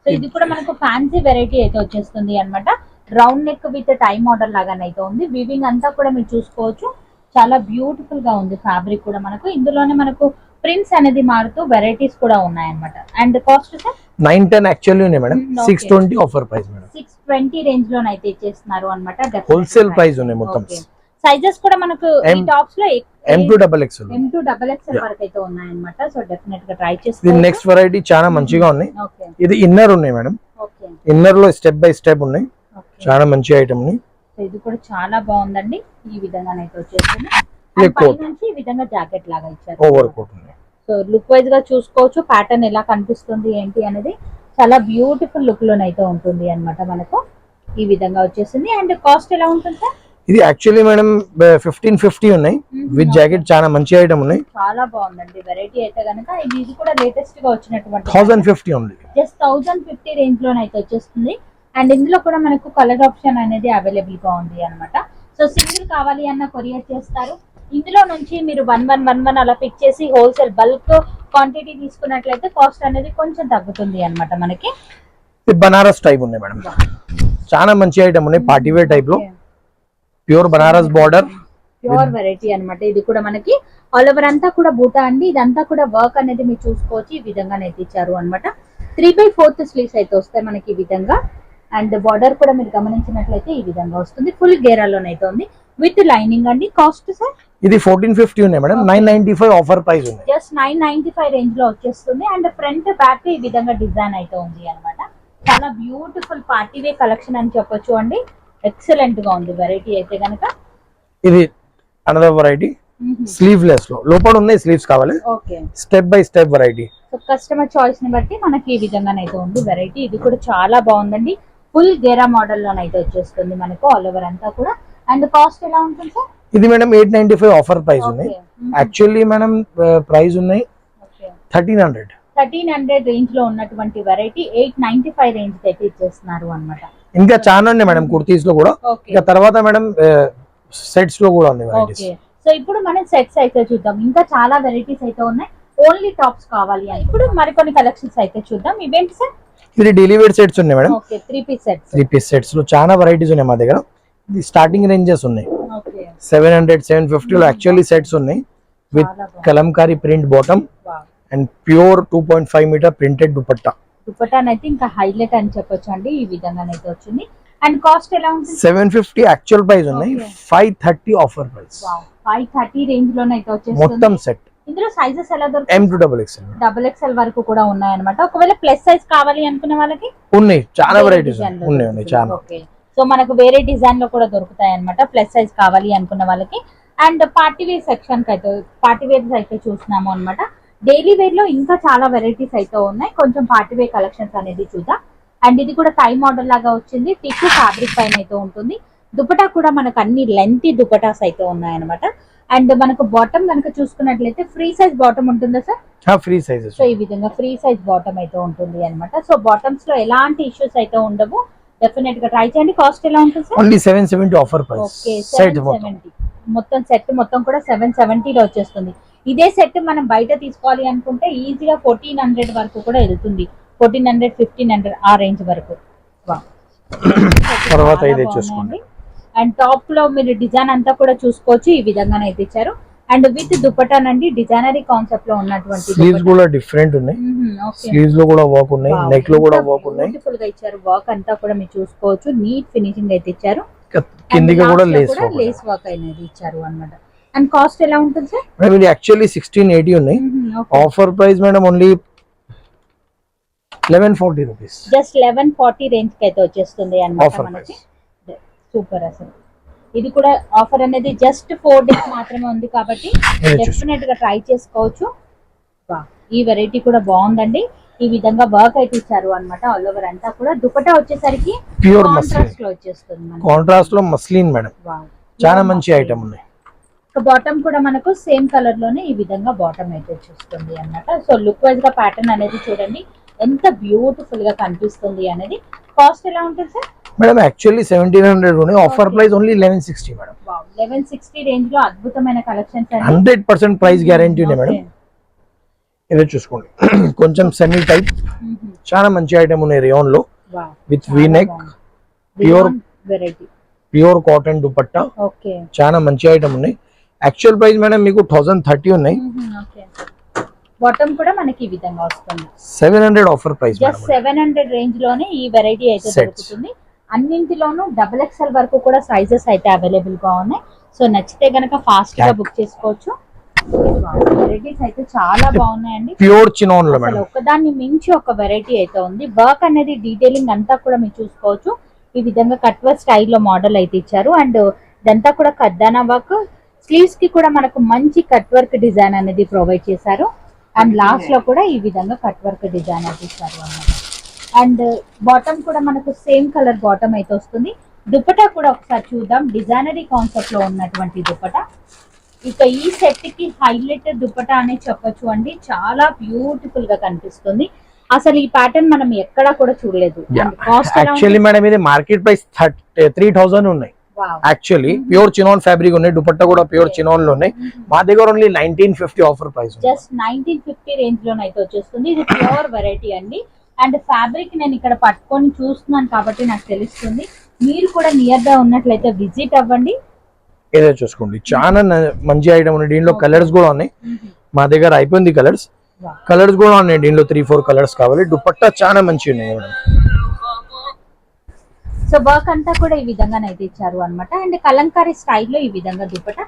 సో ఇది కూడా మనకు ఫ్యాన్సీ వెరైటీ అయితే వచ్చేస్తుంది అన్నమాట. Round neck with tie model లాగానే అయితే ఉంది. వీవింగ్ అంతా కూడా మీరు చూసుకోవచ్చు, చాలా బ్యూటిఫుల్ గా ఉంది ఫ్యాబ్రిక్ కూడా మనకు. ఇందులోనే మనకు ప్రింట్స్ అనేది మారుతూ వెరైటీస్ కూడా ఉన్నాయన్నమాట. అండ్ కాస్ట్ సార్ 910 యాక్చువల్లీ ఉన్నాయి madam. 620 offer price madam. 620 range లో అయితే ఇచ్చేస్తున్నారు అన్నమాట. హోల్సేల్ ప్రైస్ ఉన్నాయి మొత్తం. సైజెస్ కూడా మనకు ఈ టాప్స్ లో M2 XXL వరకు అయితే ఉన్నాయన్నమాట. సో డెఫినెట్ గా ట్రై ఇది చేసుకోండి. నెక్స్ట్ వెరైటీ చాలా మంచిగా ఉన్నాయి. ఇది ఇన్నర్ ఉన్నాయి మేడం. ఇన్నర్ లో స్టెప్ బై స్టెప్ ఉన్నాయి, చాలా మంచి ఐటమ్ ఉన్నాయి. సో ఇది కూడా చాలా బాగుందండి. ఈ విధంగా అయితే వచ్చేస్తుంది. ఈ విధంగా జాకెట్ లాగా ఇచ్చారు, ఓవర్ కోట్ ఉంది. సో లుక్ వైజ్ గా చూసుకోవచ్చు ప్యాటర్న్ ఎలా కనిపిస్తుంది ఏంటి అనేది. చాలా బ్యూటిఫుల్ లుక్ లోనైతే ఉంటుంది అన్నమాట మనకు. ఈ విధంగా వచ్చేసింది. అండ్ కాస్ట్ ఎలా ఉంటుంది సార్? ఇది యాక్చువల్లీ మేడం 1550 ఉన్నాయి విత్ జాకెట్. చాలా మంచి ఐటమ్ ఉన్నాయి, చాలా బాగుందండి వెరైటీ అయితే గనక. ఇది కూడా లేటెస్ట్ గా వచ్చినటువంటి 1050 ఉంది. జస్ట్ 1050 రేంజ్ లోనైతే వచ్చేస్తుంది. అండ్ ఇందులో కూడా మనకు కలర్ ఆప్షన్ అనేది అవైలబుల్ గా ఉంది అన్నమాట. సో సింగిల్ కావాలి అన్న కొరియర్ చేస్తారు. ఇందులో నుంచి మీరు 1111 అలా పిక్ చేసి హోల్సేల్ బల్క్ క్వాంటిటీ తీసుకున్నట్లయితే కాస్ట్ అనేది కొంచెం తగ్గుతుంది అన్నమాట మనకి. బనారస్ టైప్ ఉన్నాయి మేడం, చాలా మంచి ఐటమ్ ఉన్నాయి. పార్టీ వేర్ టైప్ లో pure Banaras border, pure variety అన్నమాట. ఇది కూడా మనకి ఆల్ ఓవర్ అంతా కూడా బూటా అండి. ఇదంతా కూడా వర్క్ అనేది మీరు చూసుకోవచ్చు. ఈ విధంగా అయితే ఇచ్చారు అన్నమాట. 3/4 స్లీవ్స్ అయితే వస్తాయి మనకి ఈ విధంగా. అండ్ బార్డర్ కూడా మీరు గమనించినట్లయితే ఈ విధంగా వస్తుంది. ఫుల్ గేరాలోనైతే ఉంది విత్ లైనింగ్ అండి. కాస్ట్ సార్ ఇది 1450 ఉన్నాయి మేడం, 995 ఆఫర్ ప్రైస్ ఉంది. జస్ట్ 995 రేంజ్ లో వచ్చేస్తుంది. అండ్ ఫ్రంట్ బ్యాక్ ఈ విధంగా డిజైన్ అయితే ఉంది అన్నమాట. చాలా బ్యూటిఫుల్ పార్టీ వే కలెక్షన్ అని చెప్పొచ్చు అండి. ఎక్సలెంట్ గా ఉంది వెరైటీ అయితే గనక. ఇది అనదర్ వెరైటీ స్లీవ్లెస్ లో, లోపల ఉన్నాయి స్లీవ్స్ కావాలి. Okay, step by step variety. So customer choice ని బట్టి మనకి ఈ విధంగానైతే ఉంది వెరైటీ. ఇది కూడా చాలా బాగుందండి. ఫుల్ గేరా మోడల్ లోనైతే వచ్చేస్తుంది మనకు ఆల్ ఓవర్ అంతా కూడా. అండ్ కాస్ట్ ఎలా ఉంటుంది సార్? ఇది మేడం 895 ఆఫర్ ప్రైస్ ఉంది. యాక్చువల్లీ మేడం ప్రైస్ ఉన్నాయి 1300 రేంజ్ లో ఉన్నటువంటి వెరైటీ 895 రేంజ్ అయితే ఇచ్చేస్తున్నారు అన్నమాట. ఇంకా చాలా ఉన్నాయి మేడం కుర్తీస్ లో కూడా. ఇంకా తర్వాత మేడం సెట్స్ లో కూడా ఉన్నాయి వెరైటీస్. ఓకే, సో ఇప్పుడు మనం సెట్స్ అయితే చూద్దాం. ఇంకా చాలా వెరైటీస్ అయితే ఉన్నాయి. ఓన్లీ టాప్స్ కావాలి అని ఇప్పుడు మరికొన్ని కలెక్షన్స్ అయితే చూద్దాం. ఇవేంటి సార్? ఇది డైలీ వేర్ సెట్స్ ఉన్నాయి madam. Okay, 3 piece sets. 3 piece sets లో చాలా వెరైటీస్ ఉన్నాయి మా దగ్గర. ఇది స్టార్టింగ్ రేంజెస్ ఉన్నాయి. ఓకే, 700 750 లో యాక్చువల్లీ సెట్స్ ఉన్నాయి with Kalamkari print bottom and pure 2.5 metre printed dupatta. దుపట్టానైతే ఇంకా హైలైట్ అని చెప్పొచ్చు అండి. ఈ విధంగానైతే వచ్చింది. అండ్ కాస్ట్ ఎలా ఉంటుంది? 750 యాక్చువల్ ప్రైస్ ఉన్నాయి, 530 ఆఫర్ ప్రైస్. 530 రేంజ్ లోనైతే వచ్చేస్తుంది మొత్తం సెట్. ఇందులో సైజెస్ ఎలా దొరుకుతాయి? M to XXL, double XL వరకు కూడా ఉన్నాయన్నమాట. ఒకవేళ ప్లస్ సైజ్ కావాలి అనుకునే వాళ్ళకి ఉన్నాయి, చాలా వెరైటీస్ ఉన్నాయి చాలా. ఓకే, సో మనకు వేరే డిజైన్ లో కూడా దొరుకుతాయి అన్నమాట ప్లస్ సైజ్ కావాలి అనుకున్న వాళ్ళకి. అండ్ పార్టీ వేర్ సెక్షన్ కి అయితే పార్టీ వేర్స్ అయితే చూస్తున్నాము అన్నమాట. డైలీ వేర్ లో ఇంకా చాలా వెరైటీస్ అయితే ఉన్నాయి. కొంచెం పార్టీ వేర్ కలెక్షన్స్ అనేది చూద్దాం. అండ్ ఇది కూడా టై మోడల్ లాగా వచ్చింది. టిష్యూ ఫ్యాబ్రిక్ పైన అయితే ఉంటుంది. దుపట్టా కూడా మనకు అన్ని లెంతీ దుపటాస్ అయితే ఉన్నాయన్నమాట. అండ్ మనకు బాటమ్ కనుక చూసుకున్నట్లయితే ఫ్రీ సైజ్ బాటమ్ ఉంటుందా సార్? Free sizes. సో ఈ విధంగా ఫ్రీ సైజ్ బాటమ్ అయితే ఉంటుంది అన్నమాట. సో బాటమ్స్ లో ఎలాంటి ఇష్యూస్ అయితే ఉండవు. డెఫినెట్ గా ట్రై చేయండి. కాస్ట్ ఎలా ఉంటుంది sir? Only 770 offer price. Okay, 770 మొత్తం సెట్ మొత్తం కూడా 770 లో వచ్చేస్తుంది. ఇదే సెట్ మనం బయట తీసుకోవాలి అనుకుంటే ఈజీగా 1400 వరకు కూడా వెళ్తుంది. 1400 1500 ఆ రేంజ్ వరకు. తర్వాత ఇదే చూసుకోండి. అండ్ టాప్ లో మీరు డిజైన్ అంతా కూడా చూసుకోవచ్చు. ఈ విధంగానైతే ఇచ్చారు. అండ్ విత్ దుపట్టానండి డిజైనరీ కాన్సెప్ట్ లో ఉన్నటువంటి స్లీవ్స్ కూడా డిఫరెంట్ ఉన్నాయి. స్లీవ్స్ లో కూడా వర్క్ ఉన్నాయి, నెక్ లో కూడా వర్క్ ఉన్నాయి. బ్యూటిఫుల్ గా ఇచ్చారు. వర్క్ అంతా కూడా మీరు చూసుకోవచ్చు. నీట్ ఫినిషింగ్ అయితే ఇచ్చారు. కిందికి కూడా లేస్ వర్క్ అనేది ఇచ్చారు అన్నమాట. అండ్ కాస్ట్ ఎలా ఉంటుంది సార్? మేడం ఇది యాక్చువల్లీ 1680 ఉన్నాయి. Offer price madam only 1140 rupees. Just 1140 range కి అయితే వచ్చేస్తుంది అన్నమాట మనకి. సూపర్. అసలు ఇది కూడా ఆఫర్ అనేది జస్ట్ 4 డేస్ మాత్రమే ఉంది కాబట్టి డెఫినెట్ గా ట్రై చేసుకోవచ్చు. ఈ వెరైటీ కూడా బాగుందండి. ఈ విధంగా వర్క్ అయితే ఇచ్చారు అన్నమాట ఆల్ ఓవర్ అంతా కూడా. దుపట్టా వచ్చేసరికి ప్యూర్ కాంట్రాస్ట్ లో వచ్చేస్తుంది. కాంట్రాస్ట్ లో మస్లిన్ మేడం. చాలా మంచి ఐటమ్ ఉన్నాయి. బాటమ్ కూడా మనకు సేమ్ కలర్ లోనే ఈ విధంగా బాటమ్ అయితే వచ్చేస్తుంది అన్నమాట. సో లుక్ వైజ్ గా ప్యాటర్న్ అనేది చూడండి ఎంత బ్యూటిఫుల్ గా కనిపిస్తుంది అనేది. కాస్ట్ ఎలా ఉంటుంది సార్? మేడం యాక్చువల్లీ 1700 ఉన్నాయి. Offer price only 1160 madam. 1160 range లో అద్భుతమైన కలెక్షన్స్ 100% ప్రైస్ గ్యారెంటీ ఉంది మేడం. ఇదే చూసుకోండి. కొంచెం సెమీ టైప్ చాలా మంచి ఐటమ్ ఉన్నాయి రియాన్ లో with V neck pure variety pure cotton dupatta. Okay, చాలా మంచి ఐటమ్ ఉన్నాయి. యాక్చువల్ ప్రైస్ మేడం మీకు 1030 ఉన్నాయి. బాటమ్ కూడా మనకి ఈ విధంగా వస్తుంది. 700 ఆఫర్ ప్రైస్. జస్ట్ 700 రేంజ్ లోనే ఈ వెరైటీ అయితే దొరుకుతుంది. అన్నింటిలోనూ డబుల్ ఎక్స్ఎల్ వరకు కూడా సైజెస్ అయితే అవైలబుల్ గా ఉన్నాయి. సో నచ్చితే గనక ఫాస్ట్ గా బుక్ చేసుకోవచ్చు. వెరైటీస్ అయితే చాలా బాగున్నాయండి. ప్యూర్ చినాన్ లో మేడం ఒకదాన్ని మించి ఒక వెరైటీ అయితే ఉంది. వర్క్ అనేది డీటెయిలింగ్ అంతా కూడా మీరు చూసుకోవచ్చు. ఈ విధంగా కట్ వర్క్ స్టైల్లో మోడల్ అయితే ఇచ్చారు. అండ్ ఇదంతా కూడా కద్దానా వర్క్. స్లీవ్స్ కి కూడా మనకు మంచి కట్ వర్క్ డిజైన్ అనేది ప్రొవైడ్ చేశారు. అండ్ లాస్ట్ లో కూడా ఈ విధంగా కట్ వర్క్ డిజైన్ అయితే ఇచ్చారు అన్నమాట. అండ్ బాటమ్ కూడా మనకు సేమ్ కలర్ బాటమ్ అయితే వస్తుంది. దుపట్టా కూడా ఒకసారి చూద్దాం. డిజైనరీ కాన్సెప్ట్ లో ఉన్నటువంటి దుపట్టా. ఇక ఈ సెట్ కి హైలైట్ దుపట్టా అనే చెప్పొచ్చు అండి. చాలా బ్యూటిఫుల్ గా కనిపిస్తుంది. అసలు ఈ ప్యాటర్న్ మనం ఎక్కడా కూడా చూడలేదు. యాక్చువల్లీ మేడం ఇది మార్కెట్ ప్రైస్ 3000 ఉన్నాయి. యాక్చువల్లీ ప్యూర్ చినాన్ ఫ్యాబ్రిక్ ఉన్నాయి. దుపట్టా కూడా ప్యూర్ చినాన్ లో ఉన్నాయి. మా దగ్గర only 1950 offer price. Just 1950 range లోనైతే వచ్చేస్తుంది. ఇది ప్యూర్ వెరైటీ అండి. అండ్ ఫ్యాబ్రిక్ నేను ఇక్కడ పట్టుకొని చూస్తున్నాను కాబట్టి నాకు తెలుస్తుంది. మీరు కూడా నియర్ గా ఉన్నట్లయితే విజిట్ అవ్వండి. ఏదో చూసుకోండి. చాలా మంచి ఐటమ్ ఉన్నాయి. దీనిలో కలర్స్ కూడా ఉన్నాయి. మా దగ్గర అయిపోయింది కలర్స్ కూడా ఉన్నాయి. దీనిలో 3-4 కలర్స్ కావాలి. దుపట్టా చాలా మంచి ఉన్నాయి మేడం. సో వర్క్ అంతా కూడా ఈ విధంగా అయితే ఇచ్చారు అన్నమాట. అండ్ కలంకారీ స్టైల్లో ఈ విధంగా దుపట్టా.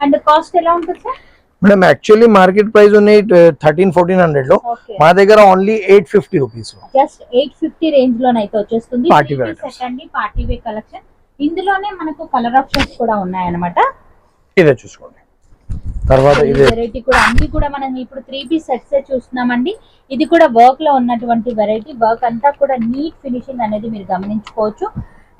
అండ్ కాస్ట్ ఎలా ఉంటుంది sir? Madam actually market price ఉన్నాయి 1300-1400 లో, ఓకే, మా దగ్గర ఓన్లీ 850 రూపీస్. జస్ట్ 850 రేంజ్ లోనైతే వచ్చేస్తుంది. Party wear సెట్ అండి, పార్టీ వేర్ కలెక్షన్. ఇందులోనే మనకు కలర్ ఆప్షన్స్ కూడా ఉన్నాయన్నమాట. ఇదే చూసుకోండి. తర్వాత ఇదే వెరైటీ కూడా అన్ని కూడా మనం ఇప్పుడు 3 పీస్ సెట్స్ చూస్తున్నామండి. ఇది కూడా వర్క్ లో ఉన్నటువంటి వెరైటీ. వర్క్ అంతా కూడా నీట్ ఫినిషింగ్ అనేది మీరు గమనించుకోవచ్చు.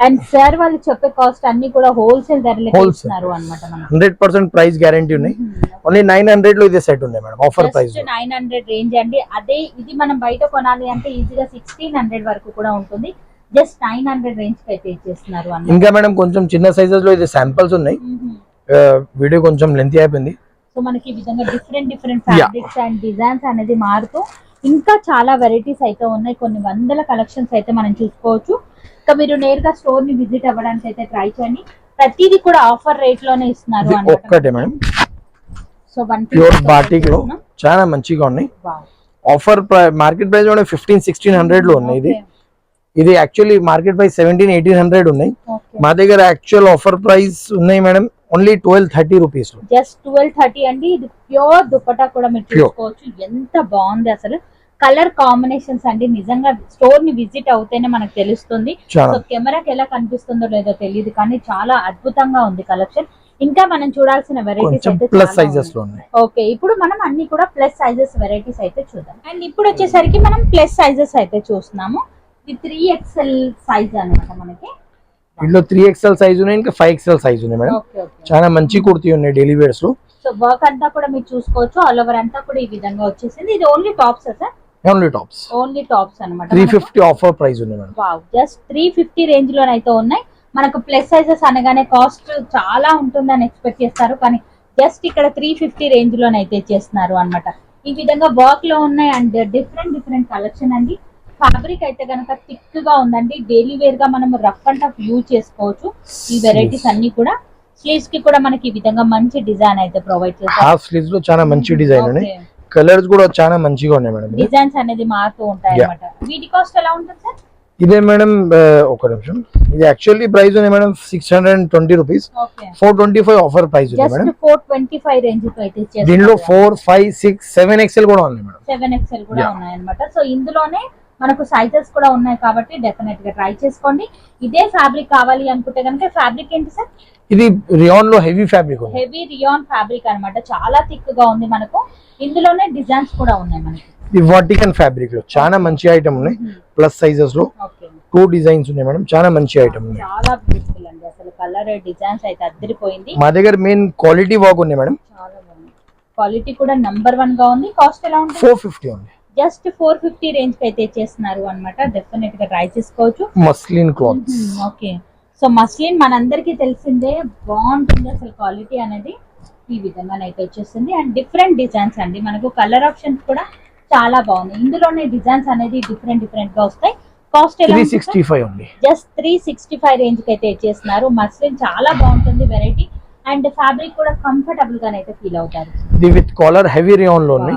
అండ్ సార్ వాళ్ళు చెప్పే కాస్ట్ అన్ని కూడా హోల్సేల్ ధరలకి ఇస్తున్నారు అన్నమాట. మనం 100% ప్రైస్ గ్యారంటీ ఉన్నాయి. ఓన్లీ 900 లో ఇదే సెట్ ఉంది మేడం, ఆఫర్ ప్రైస్ 900 రేంజ్ అండి. అదే ఇది మనం బయట కొనాలి అంటే ఈజీగా 1600 వరకు కూడా ఉంటుంది. జస్ట్ 900 రేంజ్ కి అయితే ఇచ్చేస్తున్నారు అన్నమాట. ఇంకా మేడం కొంచెం చిన్న సైజెస్ లో ఇది శాంపిల్స్ ఉన్నాయి. వీడియో కొంచెం లెంతీ అయిపోయింది. సో మనకి ఈ విధంగా డిఫరెంట్ ఫ్యాబ్రిక్స్ అండ్ డిజైన్స్ అనేది మారుతూ ఇంకా చాలా వెరైటీస్ అయితే ఉన్నాయి. కొన్ని వందల కలెక్షన్స్ అయితే మనం చూసుకోవచ్చు. ఇంకా మీరు నేరుగా స్టోర్ ని విజిట్ అవ్వడానికి అయితే ట్రై చేయండి. ప్రతిదీ కూడా ఆఫర్ రేట్ లోనే ఇస్తున్నారు ఒక్కటే మేడం. సో ప్యూర్ బాటిక్ లో చాలా మంచిగా ఉన్నాయి. ఆఫర్ మార్కెట్ ప్రైస్ 1500-1600 లో ఉన్నాయి. ఇది యాక్చువల్లీ మార్కెట్ ప్రైస్ 1700-1800 ఉన్నాయి. మా దగ్గర యాక్చువల్ ఆఫర్ ప్రైస్ ఉన్నాయి మేడం ఓన్లీ 1230 రూపీస్. జస్ట్ 1230 అండి. ఇది ప్యూర్ దుపట్టా కూడా మీరు చూసుకోవచ్చు. ఎంత బాగుంది అసలు. కలర్ కాంబినేషన్స్ అండి నిజంగా స్టోర్ ని విజిట్ అవుతేనే మనకు తెలుస్తుంది. సో కెమెరాకి ఎలా కనిపిస్తుందో లేదో తెలియదు కానీ చాలా అద్భుతంగా ఉంది కలెక్షన్. ఇంకా మనం చూడాల్సిన వెరైటీస్ అయితే ప్లస్ సైజెస్ లో ఉన్నాయి. ఓకే, ఇప్పుడు మనం అన్ని కూడా ప్లస్ సైజెస్ వెరైటీస్ అయితే చూద్దాం. అండ్ ఇప్పుడు వచ్చేసరికి మనం ప్లస్ సైజెస్ అయితే చూస్తున్నాము. ఇది 3XL సైజ్ అన్నమాట మనకి. ఇందులో 3XL సైజ్ ఉన్నాయి, ఇంకా 5XL సైజ్ ఉన్నాయి మేడం. చాలా మంచి కుర్తీ ఉన్నాయి డైలీ వేర్స్ లో. సో వర్క్ అంతా కూడా మీరు చూసుకోవచ్చు. ఆల్ ఓవర్ అంతా కూడా ఈ విధంగా వచ్చేసింది. ఇది only tops sir? Only tops. Only tops అన్నమాట. 350 ఆఫర్ ప్రైస్ ఉంది మేడం. వావ్, జస్ట్ 350 రేంజ్ లో అయితే ఉన్నాయి. మనకు ప్లస్ సైజెస్ అనగానే కాస్ట్ చాలా ఉంటుందని ఎక్స్పెక్ట్ చేస్తారు కానీ జస్ట్ ఇక్కడ 350 రేంజ్ లోనైతే చేస్తున్నారు అన్నమాట. ఈ విధంగా వర్క్ లో ఉన్నాయి అండ్ డిఫరెంట్ కలెక్షన్ అండి. ఫ్యాబ్రిక్ అయితే గనక థిక్ గా ఉందండి. డైలీ వేర్ గా మనం రఫ్ అండ్ టఫ్ యూజ్ చేసుకోవచ్చు. ఈ వెరైటీస్ అన్ని కూడా స్లీవ్స్ కి కూడా మనకి ఈ విధంగా మంచి డిజైన్ అయితే ప్రొవైడ్ చేస్తారు. హాఫ్ స్లీవ్స్ లో చాలా మంచి డిజైన్ ఉన్నాయి. కలర్స్ కూడా చాలా మంచిగా ఉన్నాయి మేడం. డిజైన్స్ అనేది మారుతూ ఉంటాయి అన్నమాట. వీటి కాస్ట్ ఎలా ఉంటుంది సార్? ఇదే మేడం ఒక నిమిషం. ఇది యాక్చువల్లీ ప్రైస్ ఉంది మేడం 620 రూపీస్. 425 ఆఫర్ ప్రైస్ ఉంది మేడం. 425 రేంజ్ తో అయితే ఇచ్చేస్తారు. దీనిలో 4, 5, 6, 7XL కూడా ఉంది మేడం. 7XL కూడా ఉన్నాయి అన్నమాట. సో ఇందులోనే మనకు సైజెస్ కూడా ఉన్నాయి కాబట్టి డెఫినెట్ గా ట్రై చేసుకోండి. ఇదే ఫ్యాబ్రిక్ కావాలి అనుకుంటే కనుక ఫ్యాబ్రిక్ ఏంటి సార్? ఇది రియాన్ లో హెవీ ఫ్యాబ్రిక్ ఉంది. హెవీ రియాన్ ఫ్యాబ్రిక్ అన్నమాట. చాలా థిక్ గా ఉంది మనకు. ఇందులోనే డిజైన్స్ కూడా ఉన్నాయి మనకి. ఇది వాటికన్ ఫ్యాబ్రిక్ లో చాలా మంచి ఐటమ్ ఉన్నాయి. ప్లస్ సైజెస్ లో 2 డిజైన్స్ ఉన్నాయి మేడం. చాలా మంచి ఐటమ్ ఉన్నాయి. చాలా బ్యూటిఫుల్ అండి. అసలు కలర్ డిజైన్స్ అయితే అద్దరిపోయింది. మా దగ్గర మెయిన్ క్వాలిటీ వర్క్ ఉంది మేడం. చాలా బాగుంది. క్వాలిటీ కూడా నంబర్ 1 గా ఉంది. కాస్ట్ ఎలా ఉంటుంది? 450 ఉంది. జస్ట్ 450 రేంజ్ కి అయితే ఇచ్చేస్తున్నారు అన్నమాట. డెఫినెట్ గా ట్రై చేసుకోవచ్చు. Muslin clothes. Okay, so muslin మనందరికీ తెలిసిందే బాగుంటుంది అసలు క్వాలిటీ అనేది. ఈ విధంగా అయితే వచ్చేస్తుంది అండ్ డిఫరెంట్ డిజైన్స్ అండి. మనకు కలర్ ఆప్షన్స్ కూడా చాలా బాగుంది. ఇందులోనే డిజైన్స్ అనేది డిఫరెంట్ గా వస్తాయి. కాస్ట్ ఎలా? 365 ఉంది. జస్ట్ 365 రేంజ్ కి అయితే ఇచ్చేస్తున్నారు. మస్లిన్ చాలా బాగుంటుంది వెరైటీ అండ్ ఫ్యాబ్రిక్ కూడా కంఫర్టబుల్ గా అయితే ఫీల్ అవుతారు. ఇది విత్ కాలర్ హెవీ రియాన్ లో ఉంది.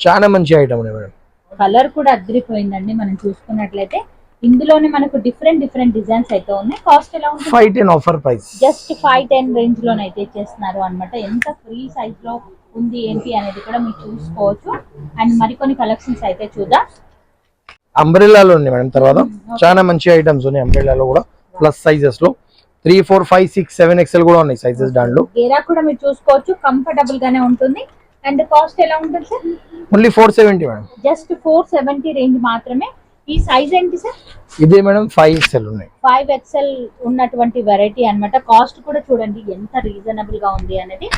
చాలా మంచి ఐటమ్ ఉంది మేడం. కలర్ కూడా అద్దరిపోయిందండి. మనం చూసుకున్నట్లయితే ఇందులోనే మనకు డిఫరెంట్ డిజైన్స్ అయితే ఉన్నాయి. కాస్ట్ ఎలా ఉంటుంది? 510 ఆఫర్ ప్రైస్. జస్ట్ 510 రేంజ్ లోనైతే చేస్తున్నారు అన్నమాట. ఎంత ఫ్రీ సైజ్ లో ఉంది ఏంటి అనేది కూడా మీరు చూసుకోవచ్చు. అండ్ మరికొన్ని కలెక్షన్స్ అయితే చూద్దాం. అంబ్రెల్లాలో ఉంది మేడం. తర్వాత చాలా మంచి ఐటమ్స్ ఉన్నాయి అంబ్రెల్లాలో కూడా ప్లస్ సైజెస్ లో 3, 4, 5, 6, 7XL కూడా ఉన్నాయి సైజెస్. దాంట్లో గేరా కూడా మీరు చూసుకోవచ్చు. కంఫర్టబుల్ గానే ఉంటుంది. అండ్ కాస్ట్ ఎలా ఉంటుంది sir? Only 470 madam. Just 470 range మాత్రమే. ఈ సైజ్ ఏంటి సార్? ఇదే మేడం 5XL ఉన్నాయి. 5XL ఉన్నటువంటి వెరైటీ అన్నమాట. కాస్ట్ కూడా చూడండి ఎంత రీజనబుల్ గా ఉంది అనేది.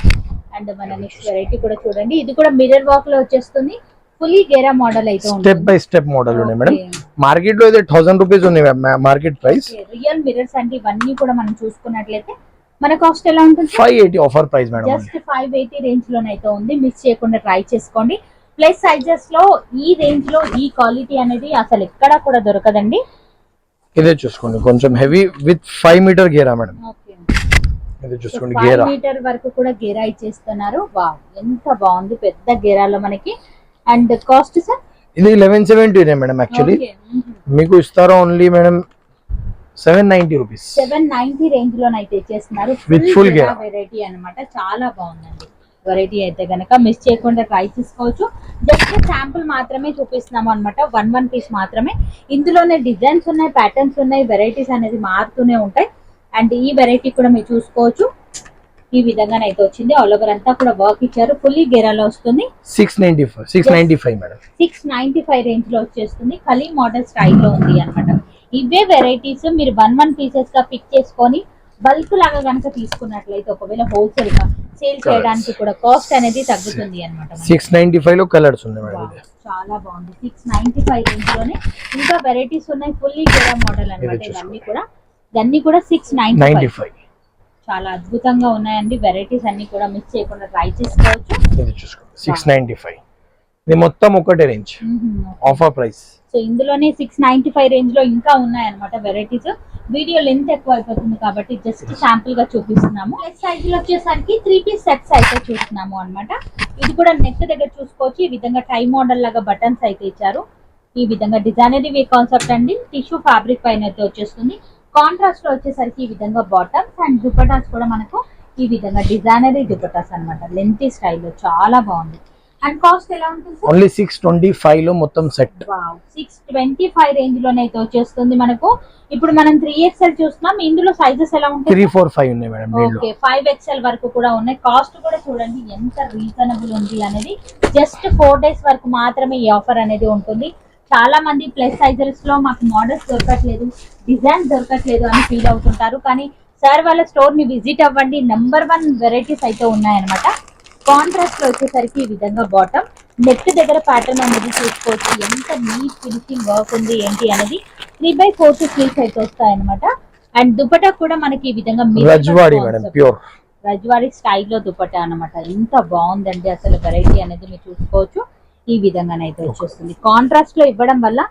అండ్ మన నెక్స్ట్ వెరైటీ కూడా చూడండి. ఇది కూడా మిర్రర్ వర్క్ లో వచ్చేస్తుంది. ఫుల్లీ గేరా మోడల్ అయితే ఉంది. స్టెప్ బై స్టెప్ మోడల్ ఉన్నాయి మేడం. మార్కెట్ లో అయితే 1000 రూపీస్ ఉంది మార్కెట్ ప్రైస్. రియల్ మిర్రర్స్ అంటే ఇవన్నీ కూడా మనం చూసుకున్నట్లయితే మన కాస్ట్ ఎలా ఉంటుంది? 580 offer price madam. Just 580 range లోనైతే ఉంది. మిస్ చేయకుండా ట్రై చేసుకోండి. ప్లస్ సైజెస్ లో ఈ రేంజ్ లో ఈ క్వాలిటీ అనేది అసలు ఎక్కడా కూడా దొరకదండి. ఇదే చూసుకోండి కొంచెం heavy with 5 metre Gera madam. ఇది చూసుకోండి గేరా 5 మీటర్ వరకు కూడా గేరా ఇచ్చేస్తున్నారు. వావ్, ఎంత బాగుంది పెద్ద గేరాలో మనకి. And cost sir? ఇది 1170 మేడం. యాక్చువల్లీ మీకు ఇస్తారా ఓన్లీ మేడం 790 రూపీస్. 790 రేంజ్ లోనైతే ఇచ్చేస్తున్నారు. With full gear. వెరైటీ అన్నమాట, చాలా బాగుందండి. వెరైటీ అయితే గనక మిస్ చేయకుండా ట్రై చేసుకోవచ్చు. జస్ట్ శాంపుల్ మాత్రమే చూపిస్తున్నాము అనమాట, వన్ పీస్ మాత్రమే. ఇందులోనే డిజైన్స్ ఉన్నాయి, ప్యాటర్న్స్ ఉన్నాయి, వెరైటీస్ అనేది మారుతూనే ఉంటాయి. అండ్ ఈ వెరైటీ కూడా మీరు చూసుకోవచ్చు. ఈ విధంగానైతే వచ్చింది, ఆల్ ఓవర్ అంతా కూడా వర్క్ ఇచ్చారు. ఫుల్లీ గేరాలో వస్తుంది. 695 మేడం. 695 రేంజ్ లో వచ్చేస్తుంది. ఖలీ మోడల్ స్టైల్లో ఉంది అనమాట. ఇవే వెరైటీస్ మీరు వన్ పీసెస్ గా పిక్ చేసుకొని బల్క్ లాగా కనుక తీసుకున్నట్లయితే ఒకవేళ హోల్సేల్ గా సేల్ చేయడానికి కూడా కాస్ట్ అనేది తగ్గుతుంది అనమాట. 695 లో కలర్స్ ఉన్నాయి మేడం. చాలా బాగుంది. 695 రేంజ్ లోనే ఇంకా వెరైటీస్ ఉన్నాయి. ఫుల్లీ గేరా మోడల్ అనమాట. ఇవన్నీ కూడా 695. చాలా అద్భుతంగా ఉన్నాయండి వెరైటీస్ అన్ని కూడా, మిస్ చేయకుండా ట్రై చేసుకోవచ్చు. ఇది చూసుకోండి 695. ఇది మొత్తం ఒకటే రేంజ్, ఆఫర్ ప్రైస్. సో ఇందులోనే 695 రేంజ్ లో ఇంకా ఉన్నాయన్నమాట వెరైటీస్. వీడియో లెంత్ ఎక్కువ అయిపోతుంది కాబట్టి జస్ట్ శాంపుల్ గా చూపిస్తున్నాము. ప్లస్ సైజ్ లో వచ్చేసరికి 3 పీస్ సెట్స్ అయితే చూస్తున్నాము అన్నమాట. ఇది కూడా నెక్ దగ్గర చూసుకోవచ్చు. ఈ విధంగా టై మోడల్ లాగా బటన్స్ అయితే ఇచ్చారు. ఈ విధంగా డిజైనరీ వే కాన్సెప్ట్ అండి. టిష్యూ ఫ్యాబ్రిక్ పైన అయితే వచ్చేస్తుంది. కాంట్రాస్ట్ లో వచ్చేసరికి ఈ విధంగా బాటమ్స్ అండ్ దుపటాస్ కూడా మనకు ఈ విధంగా డిజైనరీ దుపటాస్ అన్నమాట. లెంతీ స్టైల్లో చాలా బాగుంది. అండ్ కాస్ట్ ఎలా ఉంటుంది సార్? ఓన్లీ 625 లో మొత్తం సెట్. వావ్, 625 రేంజ్ లోనే అయితే వచ్చేస్తుంది మనకు. ఇప్పుడు మనం 3XL చూస్తున్నాం. ఇందులో సైజెస్ ఎలా ఉంటాయి? 3, 4, 5 ఉన్నాయి మేడం. ఓకే, 5XL వరకు కూడా ఉన్నాయి. కాస్ట్ కూడా చూడండి ఎంత రీజనబుల్ ఉంది అనేది. జస్ట్ 4 days వరకు మాత్రమే ఈ ఆఫర్ అనేది ఉంటుంది. చాలా మంది ప్లస్ సైజెస్ లో మాకు మోడల్స్ దొరకట్లేదు, డిజైన్స్ దొరకట్లేదు అని ఫీల్ అవుతుంటారు. కానీ సార్ వాళ్ళ స్టోర్ ని విజిట్ అవ్వండి. నెంబర్ 1 వెరైటీస్ అయితే ఉన్నాయన్నమాట. కాంట్రాస్ట్ లో వచ్చేసరికి ఈ విధంగా బాటమ్, నెక్ దగ్గర ప్యాటర్న్ అనేది చూసుకోవచ్చు. ఎంత నీట్ ఫినిషింగ్ వర్క్ ఉంది ఏంటి అనేది. 3/4 స్లీవ్స్ అయితే వస్తాయి అనమాట. అండ్ దుపట్టా కూడా మనకి ఈ విధంగా రజ్వాడి మేడం, ప్యూర్ రజ్వాడి స్టైల్లో దుపట్టా అనమాట. ఎంత బాగుందండి అసలు వెరైటీ అనేది మీరు చూసుకోవచ్చు. ఈ విధంగానైతే వచ్చేస్తుంది. కాంట్రాస్ట్ లో ఇవ్వడం వల్ల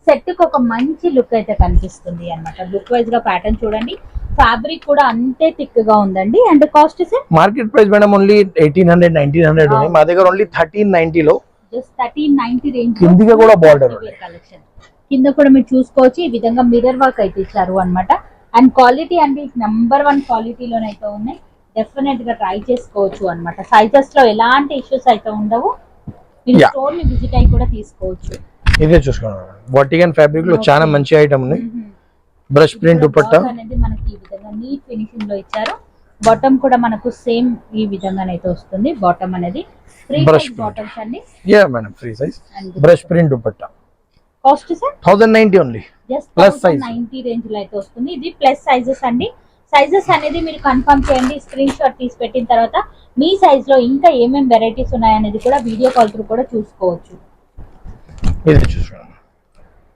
సెట్ కి ఒక మంచి లుక్ అయితే కనిపిస్తుంది అనమాట. లుక్ వైజ్ గా ప్యాటర్న్ చూడండి. ఫ్యాబ్రిక్ కూడా అంతే థిక్ గా ఉందండి. And cost sir? Market price madam only 1800 1900 ఉంది. మా దగ్గర ఓన్లీ 1390 లో జస్ట్ 1390 రేంజ్. కిందిగా కూడా బార్డర్ కలెక్షన్ కింద కూడా మీరు చూసుకోవచ్చు. ఈ విధంగా మిర్రర్ వర్క్ అయితే ఇచ్చారు అనమాట. అండ్ క్వాలిటీ అండి నెంబర్ 1 క్వాలిటీలోనైతే ఉన్నాయి. డెఫినెట్ గా ట్రై చేసుకోవచ్చు అనమాట. సైజెస్ లో ఎలాంటి ఇష్యూస్ అయితే ఉండవు. మీరు స్టోర్ ని విజిట్ అయ్యి కూడా తీసుకోవచ్చు. ఇదే చూసుకోండి, వర్టికన్ ఫ్యాబ్రిక్ లో చాలా మంచి ఐటమ్ ఉంది. బ్రష్ ప్రింట్ దుపట్టా అనేది మనకి ఈ విధంగా నీట్ ఫినిషింగ్ లో ఇచ్చారు. బాటమ్ కూడా మనకు సేమ్ ఈ విధంగానైతే వస్తుంది. బాటమ్ అనేది ఫ్రీ సైజ్ బాటమ్స్ అండి. Yeah madam, free size brush print dupatta. Cost sir? 1090 only. Just 1090 range లో అయితే వస్తుంది. ఇది ప్లస్ సైజెస్ అండి. సైజెస్ అనేది మీరు కన్ఫర్మ్ చేయండి. స్క్రీన్ షాట్ తీసి పెట్టిన తర్వాత మీ సైజ్ లో ఇంకా ఏమేం వెరైటీస్ ఉన్నాయనేది కూడా వీడియో కాల్ త్రూ కూడా చూసుకోవచ్చు. ఇది చూసుకోండి,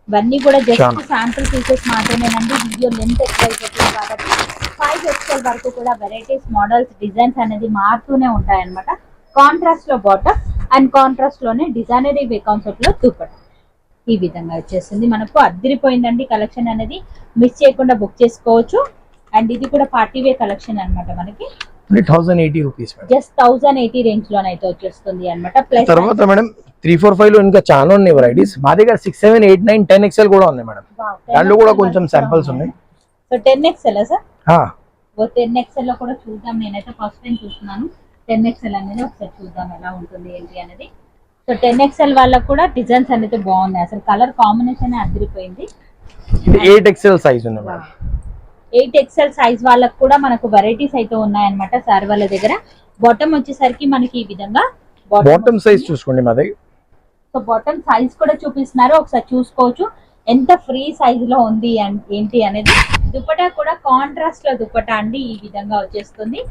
ఇవన్నీ కూడా జస్ట్ శాంపుల్ పీసెస్ మాత్రమేనండి. వీడియో లెంత్ ఎక్కువ అయిపోతుంది కాబట్టి 5XL వరకు కూడా వెరైటీస్, మోడల్స్, డిజైన్స్ అనేది మారుతూనే ఉంటాయన్నమాట. కాంట్రాస్ట్ లో బాటమ్ అండ్ కాంట్రాస్ట్ లోనే డిజైనరీ వే కాన్సెప్ట్ లో దుపట్టా ఈ విధంగా వచ్చేస్తుంది. మనకు అదిరిపోయిందండి కలెక్షన్ అనేది. మిస్ చేయకుండా బుక్ చేసుకోవచ్చు. అండ్ ఇది కూడా పార్టీ వే కలెక్షన్ అన్నమాట. మనకి 1080 రూపీస్ జస్ట్ 1080 రేంజ్ లోనైతే వచ్చేస్తుంది అన్నమాట. ప్లస్ తర్వాత మేడం 3, 4, 5 లో ఇంకా చాలా ఉన్నాయి వెరైటీస్. మా దగ్గర 6, 7, 8, 9, 10XL కూడా ఉన్నాయి మేడం. దాంట్లో కూడా కొంచెం శాంపిల్స్ ఉన్నాయి. So 10XL sir? 10XL లో కూడా చూద్దాం. నేనైతే ఫస్ట్ టైం చూస్తున్నాను 10XL అనేది. ఒకసారి చూద్దాం ఎలా ఉంటుంది ఏంటి అనేది. సో 10XL వాళ్ళకు కూడా డిజైన్స్ అనేది బాగున్నాయి. అసలు కలర్ కాంబినేషన్ అదిరిపోయింది. 8XL సైజ్ ఉంది మేడం. 8XL సైజ్ వాళ్ళకు కూడా మనకు వెరైటీస్ అయితే ఉన్నాయన్నమాట సార్ వాళ్ళ దగ్గర. బాటమ్ వచ్చేసరికి మనకి ఈ విధంగా బాటమ్ సైజ్ చూసుకోండి మా దగ్గర. సో బాటమ్ సైజ్ కూడా చూపిస్తున్నారు, ఒకసారి చూసుకోవచ్చు ఎంత ఫ్రీ సైజ్ లో ఉంది ఏంటి అనేది. దుపట్టా కూడా కాంట్రాస్ట్ లో దుపట్టా అండి ఈ విధంగా వచ్చేస్తుంది.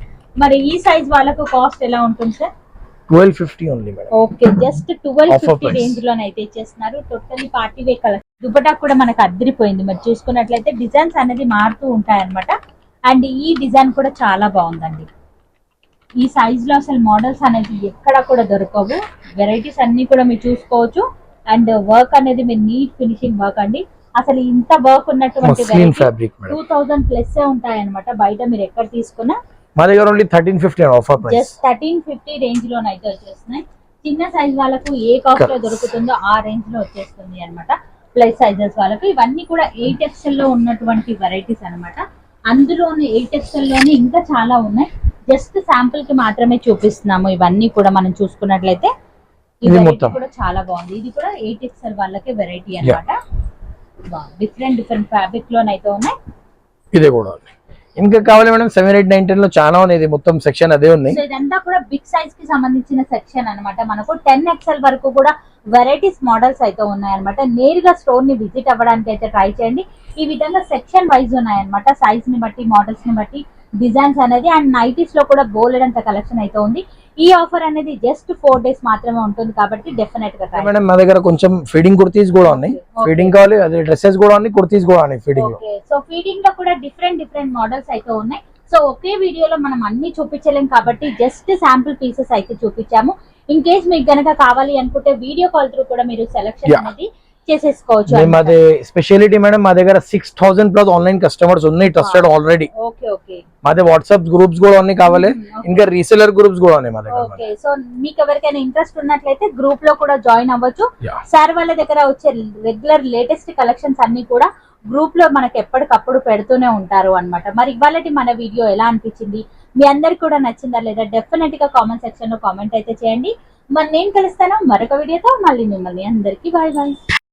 మరి ఈ సైజ్ వాళ్ళకు కాస్ట్ ఎలా ఉంటుంది sir? 1250 only madam. Okay, just 1250 range లోనైతే ఇచ్చేస్తున్నారు. Totally party wear colour. Dupatta కూడా మనకు అదిరిపోయింది. మరి చూసుకున్నట్లయితే డిజైన్స్ అనేది మారుతూ ఉంటాయన్నమాట. అండ్ ఈ డిజైన్ కూడా చాలా బాగుందండి. ఈ సైజ్ లో అసలు మోడల్స్ అనేది ఎక్కడ కూడా దొరకవు. వెరైటీస్ అన్ని కూడా మీరు చూసుకోవచ్చు. అండ్ వర్క్ అనేది మీరు నీట్ ఫినిషింగ్ వర్క్ అండి. అసలు ఇంత వర్క్ ఉన్నటువంటి 2000 ప్లస్ ఉంటాయన్నమాట. బయట మీరు ఎక్కడ తీసుకున్నా. మా దగ్గర only 1350 offer price. Just 1350 range లో అయితే వచ్చేస్తున్నాయి. చిన్న సైజ్ వాళ్ళకు ఏ కాస్ట్ లో దొరుకుతుందో ఆ రేంజ్ లో వచ్చేస్తుంది అన్నమాట. ప్లస్ సైజెస్ వాళ్ళకి. ఇవన్నీ కూడా 8XL లో ఉన్నటువంటి వెరైటీస్ అన్నమాట. అందులోనే 8XL లోనే ఇంకా చాలా ఉన్నాయి. జస్ట్ శాంపుల్ కి మాత్రమే చూపిస్తున్నాము. ఇవన్నీ కూడా మనం చూసుకున్నట్లయితే ఇది ఇది మొత్తం కూడా చాలా బాగుంది. ఇది కూడా 8XL వాళ్ళకి వెరైటీ అన్నమాట. డిఫరెంట్ ఫ్యాబ్రిక్ లోనైతే ఉన్నాయి. ఇదే కూడా ఉంది. ఇంకా కావాలి మేడం 7, 8, 9, 10 లో చాలా ఉన్నాయి. ఇది మొత్తం సెక్షన్ అదే ఉంది. సో ఇదంతా కూడా బిగ్ సైజ్ కి సంబంధించిన సెక్షన్ అన్నమాట. మనకు 10XL వరకు కూడా వెరైటీస్ మోడల్స్ అయితే ఉన్నాయన్నమాట. నేరుగా స్టోర్ ని విజిట్ అవ్వడానికి అయితే ట్రై చేయండి. ఈ విధంగా సెక్షన్ వైజ్ ఉన్నాయన్నమాట. సైజ్ ని బట్టి, మోడల్స్ ని బట్టి డిజైన్స్ అనేది. అండ్ నైటీస్ లో కూడా బోలెడంత కలెక్షన్ అయితే ఉంది. ఈ ఆఫర్ అనేది జస్ట్ 4 days మాత్రమే ఉంటుంది కాబట్టి డెఫినెట్ గా try మేడం మా దగ్గర కొంచెం ఫీడింగ్ కుర్తీస్ కూడా ఉన్నాయి. ఫీడింగ్ కావాలి, అదే డ్రెస్సెస్ కూడా ఉన్నాయి, కుర్తీస్ కూడా ఉన్నాయి ఫీడింగ్ లో. ఓకే, సో ఫీడింగ్ లో కూడా డిఫరెంట్ మోడల్స్ అయితే ఉన్నాయి. సో ఒకే వీడియోలో మనం అన్ని చూపించలేం కాబట్టి జస్ట్ శాంపుల్ పీసెస్ అయితే చూపించాము. ఇన్ కేస్ మీకు గనక కావాలి అనుకుంటే వీడియో కాల్ త్రూ కూడా మీరు సెలెక్షన్ అనేది చేసేసుకోవచ్చు. మాది స్పెషాలిటీ మేడం, మా దగ్గర 6000 ప్లస్ ఆన్లైన్ కస్టమర్స్ ఉన్నాయి, ట్రస్టెడ్ ఆల్రెడీ. ఓకే ఓకే, మాది వాట్సాప్ గ్రూప్స్ కూడా ఉన్నాయి కావాలి, ఇంకా రీసెలర్ గ్రూప్స్ కూడా ఉన్నాయి మా దగ్గర. ఓకే, సో మీకు ఎవరికైనా ఇంట్రెస్ట్ ఉన్నట్లయితే గ్రూప్ లో కూడా జాయిన్ అవ్వచ్చు. Yeah. సార్ వాళ్ళ దగ్గర వచ్చే రెగ్యులర్ లేటెస్ట్ కలెక్షన్స్ అన్ని కూడా గ్రూప్ లో మనకి ఎప్పటికప్పుడు పెడుతూనే ఉంటారు అన్నమాట. మరి ఇవాళ మన వీడియో ఎలా అనిపించింది, మీ అందరికి కూడా నచ్చిందా లేదా డెఫినెట్ గా కామెంట్ సెక్షన్ లో కామెంట్ అయితే చేయండి. మరి నేను కలుస్తాను మరొక వీడియోతో. మళ్ళీ మిమ్మల్ని అందరికి బాయ్ బాయ్.